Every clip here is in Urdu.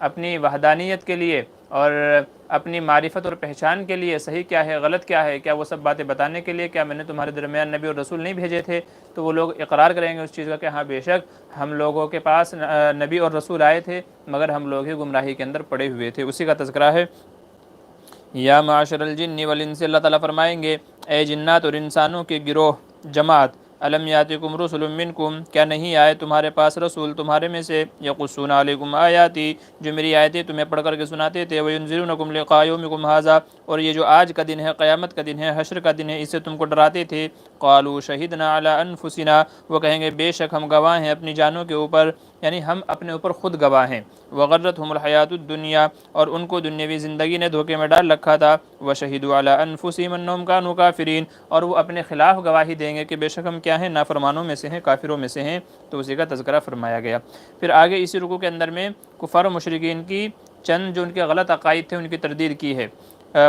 اپنی وحدانیت کے لیے اور اپنی معرفت اور پہچان کے لیے صحیح کیا ہے غلط کیا ہے، کیا وہ سب باتیں بتانے کے لیے، کیا میں نے تمہارے درمیان نبی اور رسول نہیں بھیجے تھے؟ تو وہ لوگ اقرار کریں گے اس چیز کا کہ ہاں بے شک ہم لوگوں کے پاس نبی اور رسول آئے تھے، مگر ہم لوگ ہی گمراہی کے اندر پڑے ہوئے تھے۔ اسی کا تذکرہ ہے یا معاشر الجن والانس، اللہ تعالیٰ فرمائیں گے اے جنات اور انسانوں کے گروہ جماعت، الم یاتکم رسل منکم، کیا نہیں آئے تمہارے پاس رسول تمہارے میں سے، یقصون علیکم آیاتی، جو میری آیتیں تمہیں پڑھ کر کے سناتے تھے، وینذرونکم لقاء یومکم ھذا، اور یہ جو آج کا دن ہے، قیامت کا دن ہے، حشر کا دن ہے، اس سے تم کو ڈراتے تھے۔ قالوا شہدنا علی انفسنا، وہ کہیں گے بے شک ہم گواہ ہیں اپنی جانوں کے اوپر، یعنی ہم اپنے اوپر خود گواہ ہیں۔ وغرتہم الحیات الدنیا، اور ان کو دنیاوی زندگی نے دھوکے میں ڈال رکھا تھا۔ وشہدوا علی انفسہم انہم کانوا کافرین، اور وہ اپنے خلاف گواہی دیں گے کہ بے شک ہم کیا ہیں، نافرمانوں میں سے ہیں، کافروں میں سے ہیں۔ تو اسی کا تذکرہ فرمایا گیا۔ پھر آگے اسی رکوع کے اندر میں کفار و مشرکین کی چند جو ان کے غلط عقائد تھے ان کی تردید کی ہے۔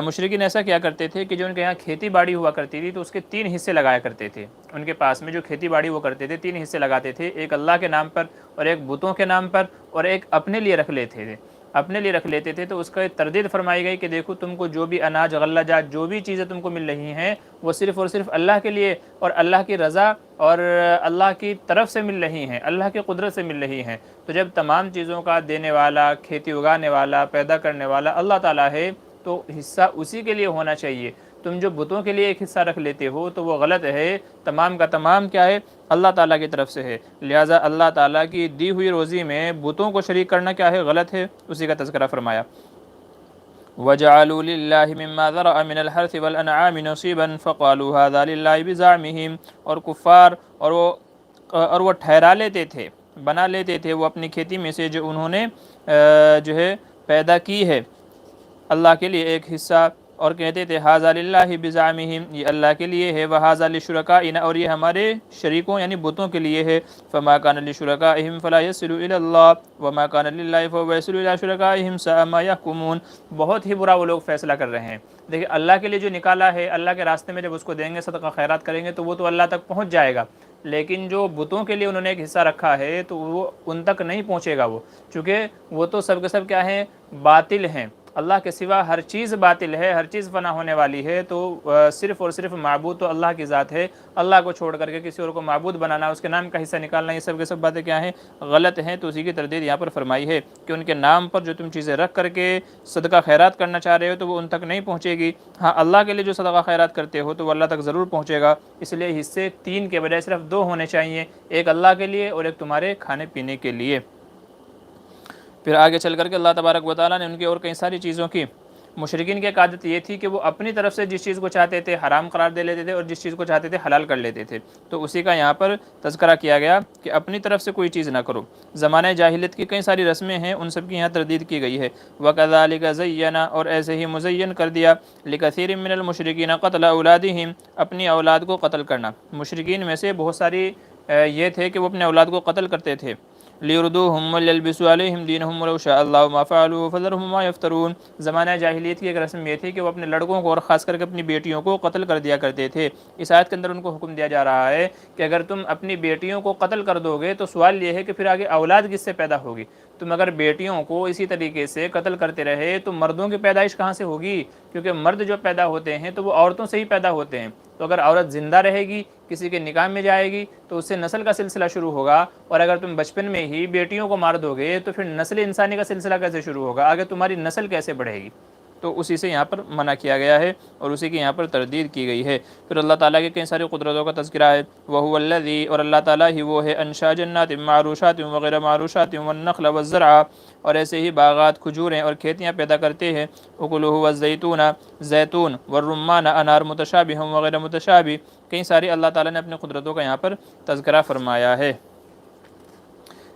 مشرکین ایسا کیا کرتے تھے کہ جو ان کے یہاں کھیتی باڑی ہوا کرتی تھی تو اس کے 3 حصے لگایا کرتے تھے۔ ان کے پاس میں جو کھیتی باڑی وہ کرتے تھے 3 حصے لگاتے تھے، ایک اللہ کے نام پر، اور ایک بتوں کے نام پر، اور ایک اپنے لیے رکھ لیتے تھے، اپنے لیے رکھ لیتے تھے۔ تو اس کا تردید فرمائی گئی کہ دیکھو تم کو جو بھی اناج غلہ جات جو بھی چیزیں تم کو مل رہی ہیں وہ صرف اور صرف اللہ کے لیے اور اللہ کی رضا اور اللہ کی طرف سے مل رہی ہیں، اللہ کی قدرت سے مل رہی ہیں۔ تو جب تمام چیزوں کا دینے والا، کھیتی اگانے والا، پیدا کرنے والا اللہ تعالیٰ ہے تو حصہ اسی کے لیے ہونا چاہیے۔ تم جو بتوں کے لیے ایک حصہ رکھ لیتے ہو تو وہ غلط ہے، تمام کا تمام کیا ہے، اللہ تعالیٰ کی طرف سے ہے۔ لہٰذا اللہ تعالیٰ کی دی ہوئی روزی میں بتوں کو شریک کرنا کیا ہے، غلط ہے۔ اسی کا تذکرہ فرمایا وَجَعَلُوا لِلَّهِ مِمَّا ذَرَأَ مِنَ الْحَرْثِ وَالْأَنْعَامِ نَصِيبًا فَقَالُوا هَذَا لِلَّهِ بِزَعْمِهِمْ، اور کفار اور وہ ٹھہرا لیتے تھے، بنا لیتے تھے وہ اپنی کھیتی میں سے جو انہوں نے جو ہے پیدا کی ہے اللہ کے لیے ایک حصہ، اور کہتے تھے ھذا للہ بزعمہم، یہ اللہ کے لیے ہے، وھذا لشرکائنا، اور یہ ہمارے شریکوں یعنی بتوں کے لیے ہے۔ فما کان لشرکائہم فلا یصل الی اللہ وما کان للہ فهو یصل الی شرکائہم ساء ما یحکمون، بہت ہی برا وہ لوگ فیصلہ کر رہے ہیں۔ دیکھیں اللہ کے لیے جو نکالا ہے، اللہ کے راستے میں جب اس کو دیں گے، صدقہ خیرات کریں گے تو وہ تو اللہ تک پہنچ جائے گا، لیکن جو بتوں کے لیے انہوں نے ایک حصہ رکھا ہے تو وہ ان تک نہیں پہنچے گا، وہ چونکہ وہ تو سب کے سب کیا ہیں، باطل ہیں۔ اللہ کے سوا ہر چیز باطل ہے، ہر چیز فنا ہونے والی ہے، تو صرف اور صرف معبود تو اللہ کی ذات ہے۔ اللہ کو چھوڑ کر کے کسی اور کو معبود بنانا، اس کے نام کا حصہ نکالنا، یہ سب کے سب باتیں کیا ہیں، غلط ہیں۔ تو اسی کی تردید یہاں پر فرمائی ہے کہ ان کے نام پر جو تم چیزیں رکھ کر کے صدقہ خیرات کرنا چاہ رہے ہو تو وہ ان تک نہیں پہنچے گی۔ ہاں اللہ کے لیے جو صدقہ خیرات کرتے ہو تو وہ اللہ تک ضرور پہنچے گا۔ اس لیے حصے 3 کے بجائے صرف 2 ہونے چاہیے، ایک اللہ کے لیے اور ایک تمہارے کھانے پینے کے لیے۔ پھر آگے چل کر کے اللہ تبارک و تعالیٰ نے ان کی اور کئی ساری چیزوں کی، مشرکین کی ایک عادت یہ تھی کہ وہ اپنی طرف سے جس چیز کو چاہتے تھے حرام قرار دے لیتے تھے اور جس چیز کو چاہتے تھے حلال کر لیتے تھے۔ تو اسی کا یہاں پر تذکرہ کیا گیا کہ اپنی طرف سے کوئی چیز نہ کرو۔ زمانہ جاہلیت کی کئی ساری رسمیں ہیں، ان سب کی یہاں تردید کی گئی ہے۔ وَكَذَلِكَ زَيَّنَا، اور ایسے ہی مزین کر دیا، لِكَثِيرٍ مِّنَ الْمُشْرِكِينَ قَتْلَ أَوْلَادِهِمْ، اپنی اولاد کو قتل کرنا۔ مشرکین میں سے بہت ساری یہ تھے کہ وہ اپنے اولاد کو قتل کرتے تھے۔ لِيُرْدُوهُمْ وَلْيَلْبِسُوا عَلَيْهِمْ دِينَهُمْ وَلَوْ شَاءَ اللَّهُ مَا فَعَلُوهُ فَذَرْهُمْ وَمَا يَفْتَرُونَ۔ زمانہ جاہلیت کی ایک رسم یہ تھی کہ وہ اپنے لڑکوں کو اور خاص کر کے اپنی بیٹیوں کو قتل کر دیا کرتے تھے۔ اس آیت کے اندر ان کو حکم دیا جا رہا ہے کہ اگر تم اپنی بیٹیوں کو قتل کر دو گے تو سوال یہ ہے کہ پھر آگے اولاد کس سے پیدا ہوگی؟ تم اگر بیٹیوں کو اسی طریقے سے قتل کرتے رہے تو مردوں کی پیدائش کہاں سے ہوگی؟ کیونکہ مرد جو پیدا ہوتے ہیں تو وہ عورتوں سے ہی پیدا ہوتے ہیں۔ تو اگر عورت زندہ رہے گی، کسی کے نکاح میں جائے گی تو اس سے نسل کا سلسلہ شروع ہوگا، اور اگر تم بچپن میں ہی بیٹیوں کو مار دو گے تو پھر نسل انسانی کا سلسلہ کیسے شروع ہوگا؟ آگے تمہاری نسل کیسے بڑھے گی؟ تو اسی سے یہاں پر منع کیا گیا ہے اور اسی کی یہاں پر تردید کی گئی ہے۔ پھر اللہ تعالیٰ کے کئی ساری قدرتوں کا تذکرہ ہے۔ وَهُوَ الَّذِي، اور اللہ تعالیٰ ہی وہ ہے، انشا جنات معروشات وغیر معروشات والنخل والزرع، اور ایسے ہی باغات، کھجوریں اور کھیتیاں پیدا کرتے ہیں۔ اکلہ والزیتون، زیتون، والرمان، انار، متشابہ وغیر متشابہ، کئی ساری اللہ تعالیٰ نے اپنے قدرتوں کا یہاں پر تذکرہ فرمایا ہے۔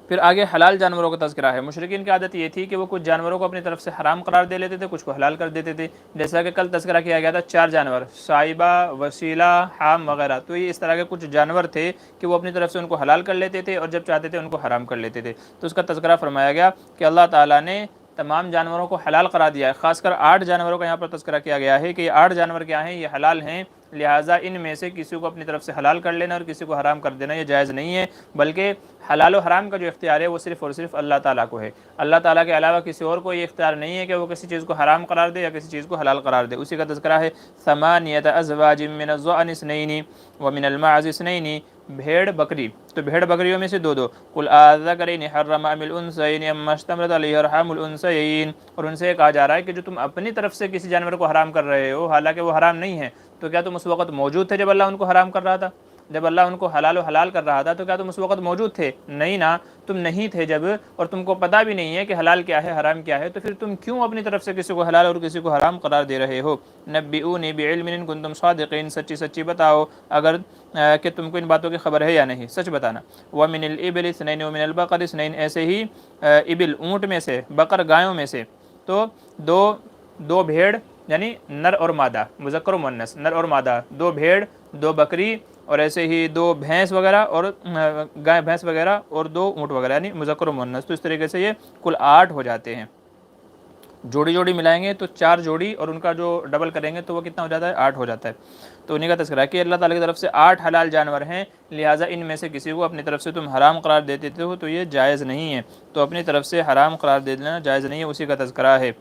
پھر آگے حلال جانوروں کا تذکرہ ہے۔ مشرکین کی عادت یہ تھی کہ وہ کچھ جانوروں کو اپنی طرف سے حرام قرار دے لیتے تھے، کچھ کو حلال کر دیتے تھے۔ جیسا کہ کل تذکرہ کیا گیا تھا 4 جانور، صائبہ، وسیلہ، حام وغیرہ، تو یہ اس طرح کے کچھ جانور تھے کہ وہ اپنی طرف سے ان کو حلال کر لیتے تھے اور جب چاہتے تھے ان کو حرام کر لیتے تھے۔ تو اس کا تذکرہ فرمایا گیا کہ اللہ تعالیٰ نے تمام جانوروں کو حلال قرار دیا ہے۔ خاص کر 8 جانوروں کا یہاں پر تذکرہ کیا گیا ہے کہ یہ 8 جانور کیا ہیں، یہ حلال ہیں۔ لہٰذا ان میں سے کسی کو اپنی طرف سے حلال کر لینا اور کسی کو حرام کر دینا یہ جائز نہیں ہے، بلکہ حلال و حرام کا جو اختیار ہے وہ صرف اور صرف اللہ تعالیٰ کو ہے۔ اللہ تعالیٰ کے علاوہ کسی اور کو یہ اختیار نہیں ہے کہ وہ کسی چیز کو حرام قرار دے یا کسی چیز کو حلال قرار دے۔ اسی کا تذکرہ ہے ثمانیۃ ازواج من الضأن اثنین ومن الماعز اثنین، بھیڑ بکری، تو بھیڑ بکریوں میں سے دو دو، قل اذکرین حرم ام الانثیین اما اشتملت علیہ ارحام الانثیین، اور ان سے یہ کہا جا رہا ہے کہ جو تم اپنی طرف سے کسی جانور کو حرام کر رہے ہو حالانکہ وہ حرام نہیں ہے، تو کیا تم اس وقت موجود تھے جب اللہ ان کو حرام کر رہا تھا؟ جب اللہ ان کو حلال و حلال کر رہا تھا تو کیا تم اس وقت موجود تھے؟ نہیں نا، تم نہیں تھے جب، اور تم کو پتہ بھی نہیں ہے کہ حلال کیا ہے حرام کیا ہے، تو پھر تم کیوں اپنی طرف سے کسی کو حلال اور کسی کو حرام قرار دے رہے ہو؟ نبئونی بعلم ان کنتم صادقین، سچی سچی بتاؤ اگر کہ تم کو ان باتوں کی خبر ہے یا نہیں، سچ بتانا۔ ومن الابل اثنین ومن البقر اثنین، ایسے ہی ابل اونٹ میں سے، بقر گایوں میں سے، تو دو بھیڑ یعنی نر اور مادہ، مذکر و مؤنث، نر اور مادہ، دو بھیڑ، دو بکری، اور ایسے ہی دو بھینس وغیرہ، اور گائے بھینس وغیرہ، اور دو اونٹ وغیرہ، یعنی مذکر و مؤنث، تو اس طریقے سے یہ کل 8 ہو جاتے ہیں۔ جوڑی جوڑی ملائیں گے تو 4 جوڑی، اور ان کا جو ڈبل کریں گے تو وہ کتنا ہو جاتا ہے؟ 8 ہو جاتا ہے۔ تو انہیں کا تذکرہ ہے کہ اللہ تعالیٰ کی طرف سے 8 حلال جانور ہیں، لہٰذا ان میں سے کسی کو اپنی طرف سے تم حرام قرار دے دیتے ہو تو یہ جائز نہیں ہے، تو اپنی طرف سے حرام قرار دے دینا جائز نہیں ہے، اسی کا تذکرہ ہے۔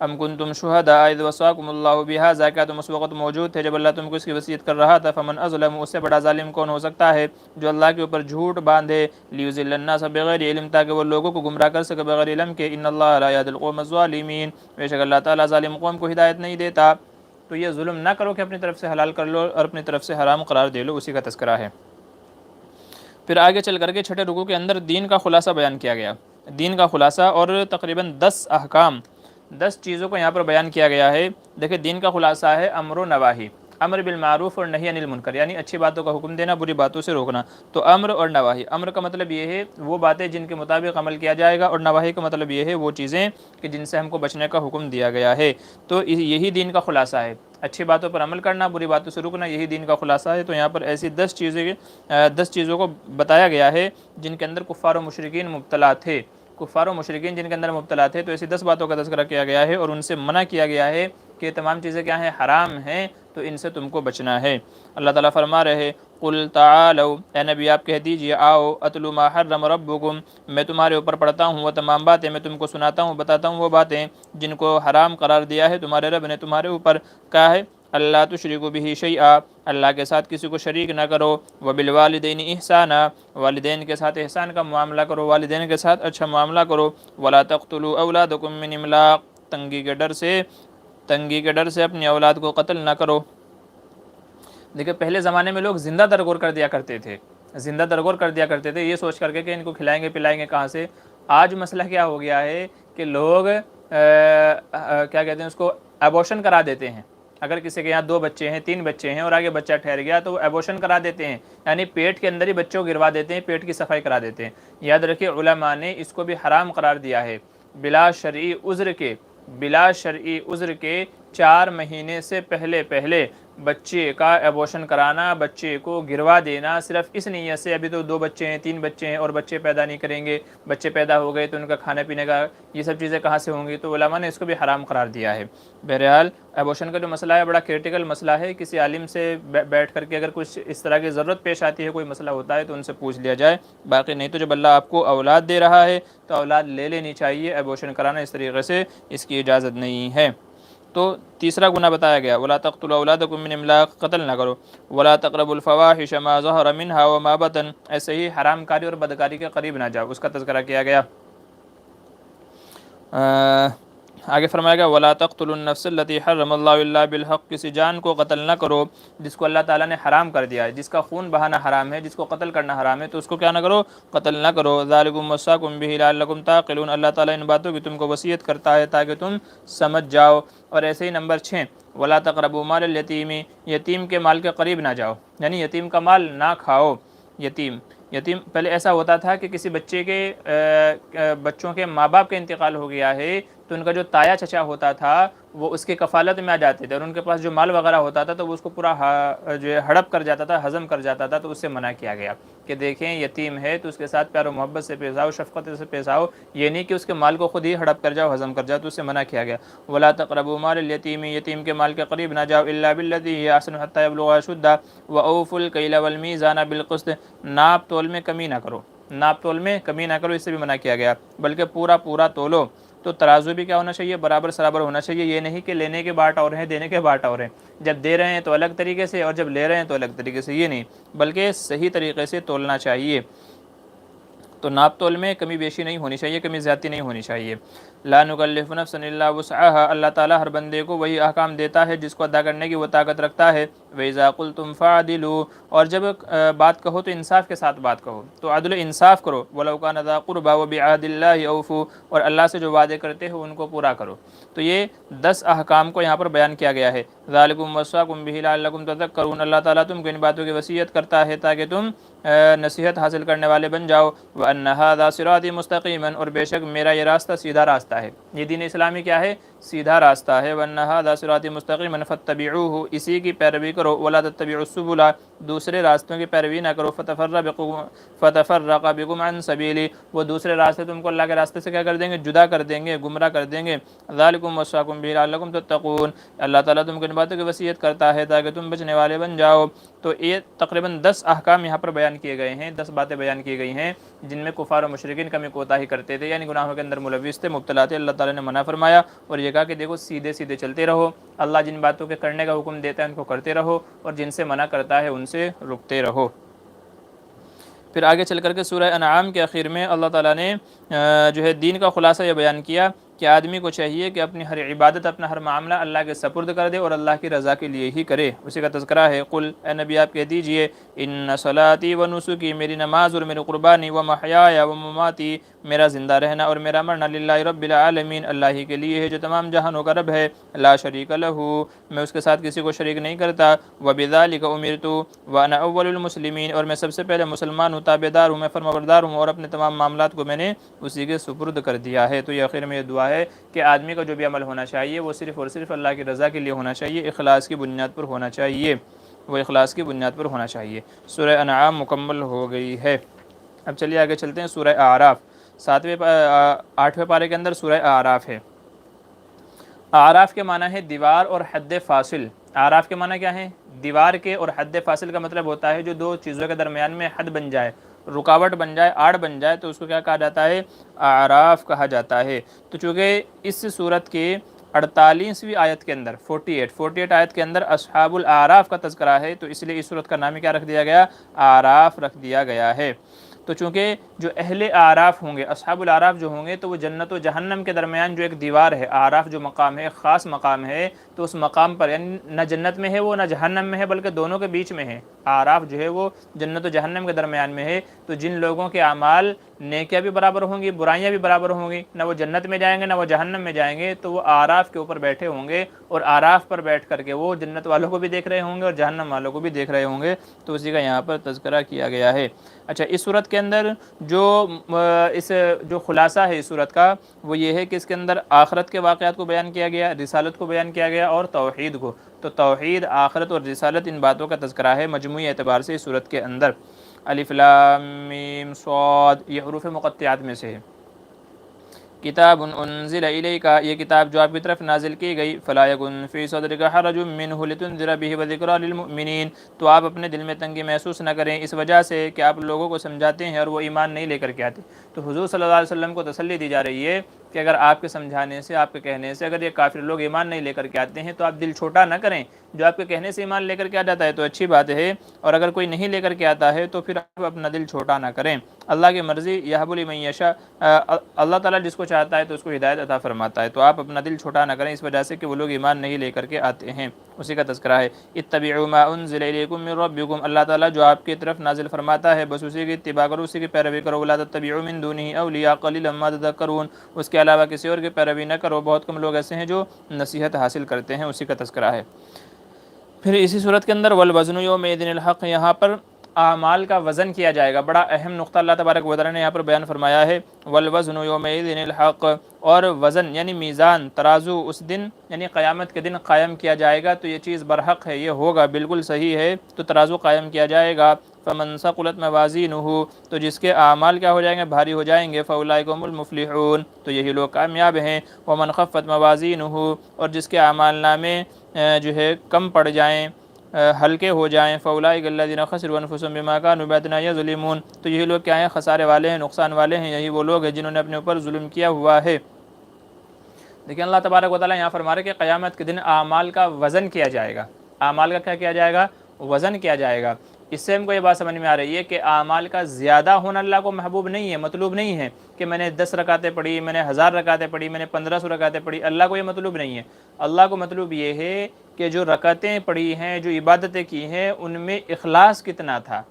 ام کنتم شہداء اذ وصاکم اللہ بہذا، کیا تم اس وقت موجود تھے جب اللہ تم کو اس کی وصیت کر رہا تھا؟ فمن اظلم، اس سے بڑا ظالم کون ہو سکتا ہے جو اللہ کے اوپر جھوٹ باندھے، لیضل الناس بغیر علم، تاکہ وہ لوگوں کو گمراہ کر سکے بغیر علم کے، ان اللہ لا یہدی القوم الظالمین، بے شک اللہ تعالیٰ ظالم قوم کو ہدایت نہیں دیتا۔ تو یہ ظلم نہ کرو کہ اپنی طرف سے حلال کر لو اور اپنی طرف سے حرام قرار دے لو، اسی کا تذکرہ ہے۔ پھر آگے چل کر کے 6 رکوع کے اندر دین کا خلاصہ بیان کیا گیا، دین کا خلاصہ، اور تقریباً 10 احکام، 10 چیزوں کو یہاں پر بیان کیا گیا ہے۔ دیکھیں دین کا خلاصہ ہے امر و نواہی، امر بالمعروف اور نہی عن المنکر، یعنی اچھی باتوں کا حکم دینا، بری باتوں سے روکنا۔ تو امر اور نواہی، امر کا مطلب یہ ہے وہ باتیں جن کے مطابق عمل کیا جائے گا، اور نواہی کا مطلب یہ ہے وہ چیزیں کہ جن سے ہم کو بچنے کا حکم دیا گیا ہے۔ تو یہی دین کا خلاصہ ہے، اچھی باتوں پر عمل کرنا، بری باتوں سے رکنا، یہی دین کا خلاصہ ہے۔ تو یہاں پر ایسی 10 چیزوں کو بتایا گیا ہے جن کے اندر کفار و مشرکین مبتلا تھے، کفار و مشرکین جن کے اندر مبتلا تھے، تو ایسی 10 باتوں کا تذکرہ کیا گیا ہے، اور ان سے منع کیا گیا ہے کہ یہ تمام چیزیں کیا ہیں؟ حرام ہیں، تو ان سے تم کو بچنا ہے۔ اللہ تعالیٰ فرما رہے قل تعالوا، اے نبی آپ کہہ دیجئے آؤ، اتلو ما حرم ربکم، میں تمہارے اوپر پڑھتا ہوں وہ تمام باتیں، میں تم کو سناتا ہوں، بتاتا ہوں وہ باتیں جن کو حرام قرار دیا ہے تمہارے رب نے تمہارے اوپر۔ کیا ہے؟ اللہ تشرکوا بہ شیئا، اللہ کے ساتھ کسی کو شریک نہ کرو، وبالوالدین احسانا، والدین کے ساتھ احسان کا معاملہ کرو، والدین کے ساتھ اچھا معاملہ کرو، ولا تقتلوا اولادکم من املاق، تنگی کے ڈر سے اپنی اولاد کو قتل نہ کرو۔ دیکھیں پہلے زمانے میں لوگ زندہ درگور کر دیا کرتے تھے، زندہ درگور کر دیا کرتے تھے یہ سوچ کر کے کہ ان کو کھلائیں گے پلائیں گے کہاں سے۔ آج مسئلہ کیا ہو گیا ہے کہ لوگ کیا کہتے ہیں اس کو، ایبورشن کرا دیتے ہیں۔ اگر کسی کے یہاں 2 بچے ہیں 3 بچے ہیں اور آگے بچہ ٹھہر گیا تو وہ ایبورشن کرا دیتے ہیں، یعنی پیٹ کے اندر ہی بچوں کو گروا دیتے ہیں، پیٹ کی صفائی کرا دیتے ہیں۔ یاد رکھیے علماء نے اس کو بھی حرام قرار دیا ہے، بلا شرعی عذر کے 4 مہینے سے پہلے بچے کا ایبورشن کرانا، بچے کو گروا دینا، صرف اس نیت سے ابھی تو 2 بچے ہیں 3 بچے ہیں اور بچے پیدا نہیں کریں گے، بچے پیدا ہو گئے تو ان کا کھانے پینے کا یہ سب چیزیں کہاں سے ہوں گی، تو علماء نے اس کو بھی حرام قرار دیا ہے۔ بہرحال ایبورشن کا جو مسئلہ ہے بڑا کریٹیکل مسئلہ ہے، کسی عالم سے بیٹھ کر کے اگر کچھ اس طرح کی ضرورت پیش آتی ہے، کوئی مسئلہ ہوتا ہے تو ان سے پوچھ لیا جائے، باقی نہیں تو جب اللہ آپ کو اولاد دے رہا ہے تو اولاد لے لینی چاہیے، ایبورشن کرانا اس طریقے سے اس کی اجازت نہیں ہے۔ تو تیسرا گناہ بتایا گیا، ولا تقتلوا اولادکم من املاق، قتل نہ کرو، ولا تقربوا الفواحش ما ظهر منها وما بطن، ایسے ہی حرام کاری اور بدکاری کے قریب نہ جاؤ، اس کا تذکرہ کیا گیا۔ آگے فرمایا گیا ولا تقتلوا النفس التي حرم الله الا بالحق، کسی جان کو قتل نہ کرو جس کو اللہ تعالیٰ نے حرام کر دیا ہے، جس کا خون بہانا حرام ہے، جس کو قتل کرنا حرام ہے، تو اس کو کیا نہ کرو؟ قتل نہ کرو۔ ذالکم وصاکم بہ لعلکم تعقلون، اللہ تعالیٰ ان باتوں کی تم کو وصیت کرتا ہے تاکہ تم سمجھ جاؤ۔ اور ایسے ہی نمبر 6 ولا تقربوا مال الیتیم، یتیم کے مال کے قریب نہ جاؤ، یعنی یتیم کا مال نہ کھاؤ۔ یتیم پہلے ایسا ہوتا تھا کہ کسی بچوں کے ماں باپ کا انتقال ہو گیا ہے تو ان کا جو تایا چچا ہوتا تھا وہ اس کی کفالت میں آ جاتے تھے، اور ان کے پاس جو مال وغیرہ ہوتا تھا تو وہ اس کو پورا جو ہے ہڑپ کر جاتا تھا، ہضم کر جاتا تھا، تو اس سے منع کیا گیا کہ دیکھیں یتیم ہے تو اس کے ساتھ پیار و محبت سے پیش آؤ، شفقت سے پیش آؤ، یہ نہیں کہ اس کے مال کو خود ہی ہڑپ کر جاؤ، ہضم کر جاؤ، تو اس سے منع کیا گیا۔ ولا تقربوا مال الیتیم، یتیم کے مال کے قریب نہ جاؤ، الا بالذی ہی احسن حتی یبلغ اشدہ واوفوا الکیل والمیزان بالقسط، ناپ تول میں کمی نہ کرو، ناپ تول میں کمی نہ کرو، اس سے بھی منع کیا گیا، بلکہ پورا پورا تولو۔ تو ترازو بھی کیا ہونا چاہیے؟ برابر سرابر ہونا چاہیے، یہ نہیں کہ لینے کے باٹ اور ہیں، دینے کے باٹ اور ہیں، جب دے رہے ہیں تو الگ طریقے سے اور جب لے رہے ہیں تو الگ طریقے سے، یہ نہیں، بلکہ صحیح طریقے سے تولنا چاہیے۔ تو ناپ تول میں کمی بیشی نہیں ہونی چاہیے، کمی زیادتی نہیں ہونی چاہیے۔ لا نکلف نفسا الا وسعها، اللہ تعالیٰ ہر بندے کو وہی احکام دیتا ہے جس کو ادا کرنے کی وہ طاقت رکھتا ہے۔ وَإِذَا قُلْتُمْ فَعْدِلُوا، اور جب بات کہو تو انصاف کے ساتھ بات کہو، تو عدل و انصاف کرو۔ وَلَوْ كَانَ ذَا قُرْبَى وَبِعَهْدِ اللَّهِ أَوْفُوا، اور اللہ سے جو وعدے کرتے ہو ان کو پورا کرو۔ تو یہ 10 احکام کو یہاں پر بیان کیا گیا ہے۔ ذَلِكُمْ وَصَّاكُمْ بِهِ لَعَلَّكُمْ تَذَكَّرُونَ، اللہ تعالیٰ تم کو ان باتوں کی وصیت کرتا ہے تاکہ تم نصیحت حاصل کرنے والے بن جاؤ۔ وَأَنَّ هَذَا صِرَاطِي مُسْتَقِيمًا، اور بے شک میرا یہ راستہ سیدھا راستہ ہے، یہ دین اسلامی کیا ہے؟ سیدھا راستہ ہے۔ وَأَنَّ هَذَا صِرَاطِي مُسْتَقِيمًا فَاتَّبِعُوهُ، اسی کی پیروی کرو۔ وَلَا تَتَّبِعُوا السُّبُلَ، دوسرے راستوں کی پیروی نہ کرو۔ فَتَفَرَّقَ بِكُمْ عَنْ سَبِيلِهِ، وہ دوسرے راستے تم کو اللہ کے راستے سے کیا کر دیں گے؟ جدا کر دیں گے، گمراہ کر دیں گے۔ ذَلِكُمْ وَصَّاكُمْ بِهِ لَعَلَّكُمْ تَتَّقُونَ، اللہ تعالیٰ تم کو ان باتوں کی وصیت کرتا ہے تاکہ تم بچنے والے بن جاؤ۔ تو یہ تقریباً 10 احکام یہاں پر بیان کیے گئے ہیں، 10 باتیں بیان کی گئی ہیں جن میں کفار و مشرکین کمی کوتاہی کرتے تھے، یعنی گناہوں کے اندر ملوث تھے، مبتلا تھے، اللہ تعالیٰ نے منع فرمایا اور یہ کہا کہ دیکھو سیدھے سیدھے چلتے رہو، اللہ جن باتوں کے کرنے کا حکم دیتا ہے ان کو کرتے رہو، اور جن سے منع کرتا ہے ان سے رکتے رہو۔ پھر آگے چل کر کے سورہ انعام کے اخیر میں اللہ تعالیٰ نے جو ہے دین کا خلاصہ یہ بیان کیا کہ آدمی کو چاہیے کہ اپنی ہر عبادت، اپنا ہر معاملہ اللہ کے سپرد کر دے اور اللہ کی رضا کے لیے ہی کرے، اسی کا تذکرہ ہے۔ قل، اے نبی آپ کہہ دیجئے، ان صلاتی و نسکی، میری نماز اور میری قربانی، و محیایا و مماتی، میرا زندہ رہنا اور میرا مرنا، للہ رب العالمین، اللہ ہی کے لیے ہے جو تمام جہانوں کا رب ہے، لا شریک لہ، میں اس کے ساتھ کسی کو شریک نہیں کرتا، وبذالک امرت وانا اول المسلمین، اور میں سب سے پہلے مسلمان ہوں، تابعدار ہوں، میں فرمانبردار ہوں، اور اپنے تمام معاملات کو میں نے اسی کے سپرد کر دیا ہے۔ تو یہ آخر میں یہ دعا ہے کہ آدمی کا جو بھی عمل ہونا چاہیے وہ صرف اور صرف اللہ کی رضا کے لیے ہونا چاہیے، اخلاص کی بنیاد پر ہونا چاہیے، وہ اخلاص کی بنیاد پر ہونا چاہیے۔ سورہ انعام مکمل ہو گئی ہے۔ اب چلیے آگے چلتے ہیں سورہ اعراف، 8ویں پارے کے اندر سورہ اعراف ہے۔ اعراف کے معنی ہے دیوار اور حد فاصل۔ اعراف کے معنی کیا ہے؟ دیوار کے، اور حد فاصل کا مطلب ہوتا ہے جو دو چیزوں کے درمیان میں حد بن جائے، رکاوٹ بن جائے، آڑ بن جائے، تو اس کو کیا کہا جاتا ہے؟ اعراف کہا جاتا ہے۔ تو چونکہ اس صورت کے 48ویں آیت کے اندر 48 آیت کے اندر اصحاب الاعراف کا تذکرہ ہے، تو اس لیے اس صورت کا نام کیا رکھ دیا گیا؟ اعراف رکھ دیا گیا ہے۔ تو چونکہ جو اہل اعراف ہوں گے، اصحاب الاعراف جو ہوں گے، تو وہ جنت و جہنم کے درمیان جو ایک دیوار ہے، اعراف جو مقام ہے، خاص مقام ہے، تو اس مقام پر یعنی نہ جنت میں ہے وہ، نہ جہنم میں ہے، بلکہ دونوں کے بیچ میں ہے۔ اعراف جو ہے وہ جنت و جہنم کے درمیان میں ہے، تو جن لوگوں کے اعمال نیکیاں بھی برابر ہوں گی، برائیاں بھی برابر ہوں گی، نہ وہ جنت میں جائیں گے نہ وہ جہنم میں جائیں گے، تو وہ اعراف کے اوپر بیٹھے ہوں گے، اور اعراف پر بیٹھ کر کے وہ جنت والوں کو بھی دیکھ رہے ہوں گے اور جہنم والوں کو بھی دیکھ رہے ہوں گے، تو اسی کا یہاں پر تذکرہ کیا گیا ہے۔ اچھا، اس صورت کے اندر جو خلاصہ ہے اس صورت کا وہ یہ ہے کہ اس کے اندر آخرت کے واقعات کو بیان کیا گیا، رسالت کو بیان کیا گیا اور توحید کو۔ تو توحید، آخرت اور رسالت، ان باتوں کا تذکرہ ہے مجموعی اعتبار سے اس صورت کے اندر۔ الف لام میم صاد، یہ حروف مقطعات میں سے ہے۔ کتاب انزل الیک، یہ کتاب جو آپ کی طرف نازل کی گئی، فلا یکن فی صدرک حرج منہ لتنذر بہ وذکری للمؤمنین، تو آپ اپنے دل میں تنگی محسوس نہ کریں اس وجہ سے کہ آپ لوگوں کو سمجھاتے ہیں اور وہ ایمان نہیں لے کر کے آتے۔ تو حضور صلی اللہ علیہ وسلم کو تسلی دی جا رہی ہے کہ اگر آپ کے سمجھانے سے، آپ کے کہنے سے اگر یہ کافر لوگ ایمان نہیں لے کر کے آتے ہیں تو آپ دل چھوٹا نہ کریں، جو آپ کے کہنے سے ایمان لے کر کے آ جاتا ہے تو اچھی بات ہے، اور اگر کوئی نہیں لے کر کے آتا ہے تو پھر آپ اپنا دل چھوٹا نہ کریں۔ اللہ کی مرضی، یہب لمن یشاء، اللہ تعالیٰ جس کو چاہتا ہے تو اس کو ہدایت عطا فرماتا ہے، تو آپ اپنا دل چھوٹا نہ کریں اس وجہ سے کہ وہ لوگ ایمان نہیں لے کر کے آتے ہیں، اسی کا تذکرہ ہے۔ اتبعوا ما انزل الیکم من ربکم، اللہ تعالیٰ جو آپ کی طرف نازل فرماتا ہے بس اسی کی اتباع کرو، اسی کی پیروی کرو۔ ولا تتبعوا من دونه اولیاء قلیلا ما تذکرون، اس کے علاوہ کسی اور کی پیروی نہ کرو، بہت کم لوگ ایسے ہیں جو نصیحت حاصل کرتے ہیں، اسی کا تذکرہ ہے۔ پھر اسی صورت کے اندر والوزن یومئذ الحق، یہاں پر اعمال کا وزن کیا جائے گا۔ بڑا اہم نقطہ اللہ تبارک و تعالیٰ نے یہاں پر بیان فرمایا ہے، والوزن یومئذ الحق، اور وزن یعنی میزان، ترازو اس دن یعنی قیامت کے دن قائم کیا جائے گا، تو یہ چیز برحق ہے، یہ ہوگا، بالکل صحیح ہے، تو ترازو قائم کیا جائے گا۔ فمن ثقلت موازینہ، تو جس کے اعمال کیا ہو جائیں گے، بھاری ہو جائیں گے، فاولئک هم المفلحون، تو یہی لوگ کامیاب ہیں۔ ومن خفت موازینہ، اور جس کے اعمال نامے جو ہے کم پڑ جائیں، ہلکے ہو جائیں، فاولئک الذین خسروا انفسهم بما كانوا بآیاتنا یظلمون، تو یہی لوگ کیا ہیں، خسارے والے ہیں، نقصان والے ہیں، یہی وہ لوگ ہیں جنہوں نے اپنے اوپر ظلم کیا ہوا ہے۔ لیکن اللہ تبارک و تعالیٰ یہاں فرما رہے کہ قیامت کے دن اعمال کا وزن کیا جائے گا۔ اعمال کا کیا کیا جائے گا، وزن کیا جائے گا۔ اس سے ہم کو یہ بات سمجھ میں آ رہی ہے کہ اعمال کا زیادہ ہونا اللہ کو محبوب نہیں ہے، مطلوب نہیں ہے کہ میں نے 10 رکعتیں پڑھی، میں نے 1000 رکعتیں پڑھی، میں نے 1500 رکعتیں پڑھی، اللہ کو یہ مطلوب نہیں ہے۔ اللہ کو مطلوب یہ ہے کہ جو رکعتیں پڑھی ہیں، جو عبادتیں کی ہیں، ان میں اخلاص کتنا تھا،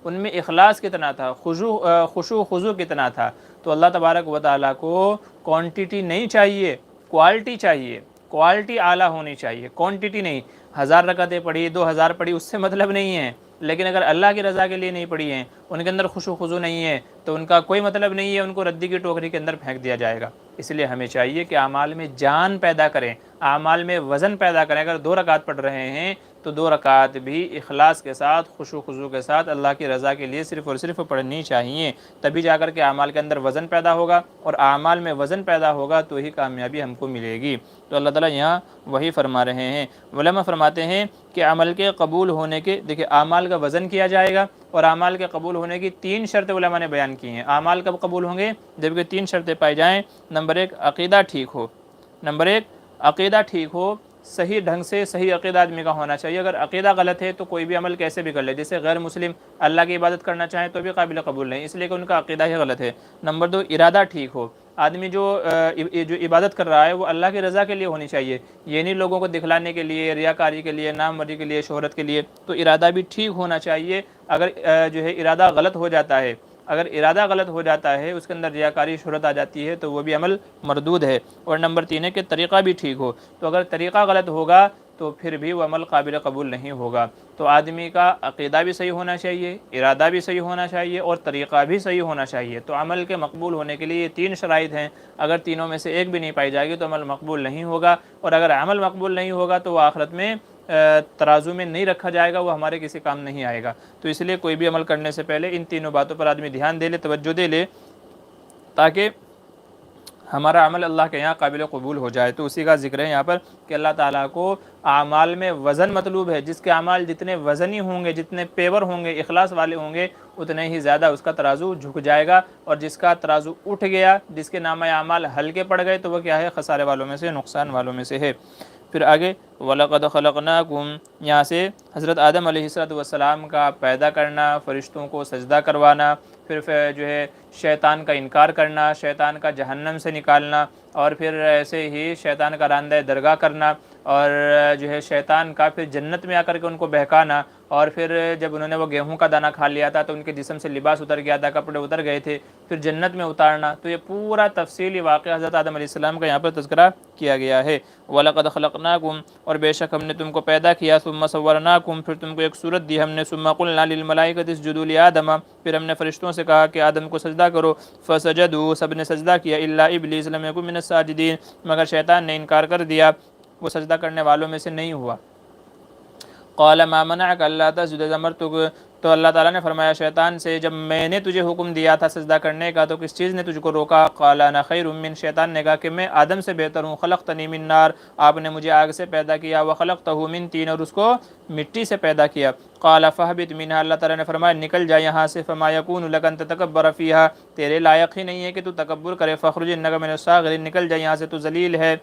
ان میں اخلاص کتنا تھا، خشوع خضوع کتنا تھا۔ تو اللہ تبارک و تعالیٰ کو کوانٹیٹی نہیں چاہیے، کوالٹی چاہیے، کوالٹی اعلیٰ ہونی چاہیے، کوانٹیٹی نہیں۔ 1000 رکعتیں پڑھی، 2000 پڑھی، اس سے مطلب نہیں ہے، لیکن اگر اللہ کی رضا کے لیے نہیں پڑھی ہیں، ان کے اندر خشوع خضوع نہیں ہے، تو ان کا کوئی مطلب نہیں ہے، ان کو ردی کی ٹوکری کے اندر پھینک دیا جائے گا۔ اس لیے ہمیں چاہیے کہ اعمال میں جان پیدا کریں، اعمال میں وزن پیدا کریں۔ اگر 2 رکعت پڑھ رہے ہیں تو 2 رکعت بھی اخلاص کے ساتھ، خشوع خضوع کے ساتھ اللہ کی رضا کے لیے صرف اور صرف پڑھنی چاہیے، تبھی جا کر کے اعمال کے اندر وزن پیدا ہوگا، اور اعمال میں وزن پیدا ہوگا تو ہی کامیابی ہم کو ملے گی۔ تو اللہ تعالیٰ یہاں وہی فرما رہے ہیں۔ علماء فرماتے ہیں کہ عمل کے قبول ہونے کے، دیکھیں اعمال کا وزن کیا جائے گا، اور اعمال کے قبول ہونے کی 3 شرطیں علماء نے بیان کی ہیں۔ اعمال کب قبول ہوں گے، جبکہ 3 شرطیں پائی جائیں۔ نمبر 1 عقیدہ ٹھیک ہو، نمبر 1 عقیدہ ٹھیک ہو، صحیح ڈھنگ سے صحیح عقیدہ آدمی کا ہونا چاہیے۔ اگر عقیدہ غلط ہے تو کوئی بھی عمل کیسے بھی کر لے، جیسے غیر مسلم اللہ کی عبادت کرنا چاہیں تو بھی قابل قبول نہیں، اس لیے کہ ان کا عقیدہ ہی غلط ہے۔ نمبر 2 ارادہ ٹھیک ہو، آدمی جو عبادت کر رہا ہے وہ اللہ کی رضا کے لیے ہونی چاہیے، یہ نہیں لوگوں کو دکھلانے کے لیے، ریاکاری کے لیے، نام وری کے لیے، شہرت کے لیے، تو ارادہ بھی ٹھیک ہونا چاہیے۔ اگر جو ہے ارادہ غلط ہو جاتا ہے، اگر ارادہ غلط ہو جاتا ہے، اس کے اندر ریاکاری، شہرت آ جاتی ہے، تو وہ بھی عمل مردود ہے۔ اور نمبر 3 ہے کہ طریقہ بھی ٹھیک ہو، تو اگر طریقہ غلط ہوگا تو پھر بھی وہ عمل قابل قبول نہیں ہوگا۔ تو آدمی کا عقیدہ بھی صحیح ہونا چاہیے، ارادہ بھی صحیح ہونا چاہیے، اور طریقہ بھی صحیح ہونا چاہیے۔ تو عمل کے مقبول ہونے کے لیے یہ 3 شرائط ہیں، اگر تینوں میں سے ایک بھی نہیں پائی جائے گی تو عمل مقبول نہیں ہوگا، اور اگر عمل مقبول نہیں ہوگا تو وہ آخرت میں ترازو میں نہیں رکھا جائے گا، وہ ہمارے کسی کام نہیں آئے گا۔ تو اس لیے کوئی بھی عمل کرنے سے پہلے ان تینوں باتوں پر آدمی دھیان دے لے، توجہ دے لے، تاکہ ہمارا عمل اللہ کے یہاں قابل قبول ہو جائے۔ تو اسی کا ذکر ہے یہاں پر کہ اللہ تعالیٰ کو اعمال میں وزن مطلوب ہے، جس کے اعمال جتنے وزنی ہوں گے، جتنے پیور ہوں گے، اخلاص والے ہوں گے، اتنے ہی زیادہ اس کا ترازو جھک جائے گا، اور جس کا ترازو اٹھ گیا، جس کے نامہ اعمال ہلکے پڑ گئے، تو وہ کیا ہے، خسارے والوں میں سے، نقصان والوں میں سے ہے۔ پھر آگے وَلَقَدْ خَلَقْنَاكُمْ، یہاں سے حضرت آدم علیہ السلام کا پیدا کرنا، فرشتوں کو سجدہ کروانا، پھر جو ہے شیطان کا انکار کرنا، شیطان کا جہنم سے نکالنا، اور پھر ایسے ہی شیطان کا راندہ درگاہ کرنا، اور جو ہے شیطان کا پھر جنت میں آ کر کے ان کو بہکانا، اور پھر جب انہوں نے وہ گیہوں کا دانہ کھا لیا تھا تو ان کے جسم سے لباس اتر گیا تھا، کپڑے اتر گئے تھے، پھر جنت میں اتارنا۔ تو یہ پورا تفصیلی واقعہ حضرت آدم علیہ السلام کا یہاں پر تذکرہ کیا گیا ہے۔ وَلَقَدْ خَلَقْنَاكُمْ، اور بے شک ہم نے تم کو پیدا کیا، ثُمَّ صَوَّرْنَاكُمْ، پھر تم کو ایک صورت دی ہم نے، ثُمَّ قُلْنَا لِلْمَلَائِكَةِ اسْجُدُوا لِآدَمَ، پھر ہم نے فرشتوں سے کہا کہ آدم کو سجدہ کرو، فَسَجَدُوا، سب نے سجدہ کیا، إِلَّا إِبْلِيسَ لَمْ يَكُن مِّنَ السَّاجِدِينَ، مگر شیطان نے انکار کر دیا، وہ سجدہ کرنے والوں میں سے نہیں ہوا۔ قال ما منعك الا تسجد اذ امرتك، تو اللہ تعالیٰ نے فرمایا شیطان سے، جب میں نے تجھے حکم دیا تھا سجدہ کرنے کا تو کس چیز نے تجھ کو روکا؟ قال انا خیر من، شیطان نے کہا کہ میں آدم سے بہتر ہوں، خلقتنی من نار، آپ نے مجھے آگ سے پیدا کیا، وخلقته من طین، اور اس کو مٹی سے پیدا کیا۔ قال فاهبط منها، اللہ تعالیٰ نے فرمایا نکل جا یہاں سے، فما يكون لك ان تتكبر فيها، تیرے لائق ہی نہیں ہے کہ تو تکبر کرے، فاخرج انك من الصاغرین، نکل جا یہاں سے، تو ذلیل ہے،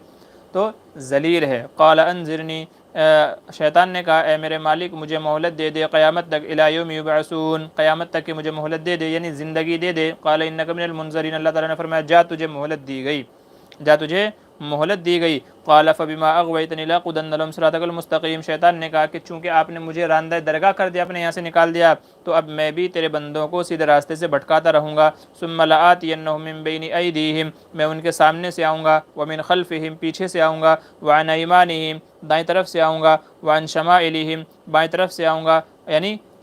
تو ذلیل ہے۔ قال انظرنی، شیطان نے کہا اے میرے مالک مجھے مہلت دے دے، قیامت تک، الی یوم یبعثون، قیامت تک کہ مجھے مہلت دے دے، یعنی زندگی دے دے۔ قال انک من المنظرین، اللہ تعالیٰ نے فرمایا جا تجھے مہلت دی گئی، جا تجھے مہلت دی گئی۔ قال فبما اغویتنی لاقعدن لهم صراطک المستقیم، شیطان نے کہا کہ چونکہ آپ نے مجھے راندہ درگاہ کر دیا، اپنے یہاں سے نکال دیا، تو اب میں بھی تیرے بندوں کو سیدھے راستے سے بھٹکاتا رہوں گا۔ ثم لآتینہم من بین ایدیہم، میں ان کے سامنے سے آؤں گا، ومن خلفہم، پیچھے سے آؤں گا، وعن ایمانہم، دائیں طرف سے آؤں گا، وعن شمائلہم، بائیں طرف سے آؤں گا، یعنی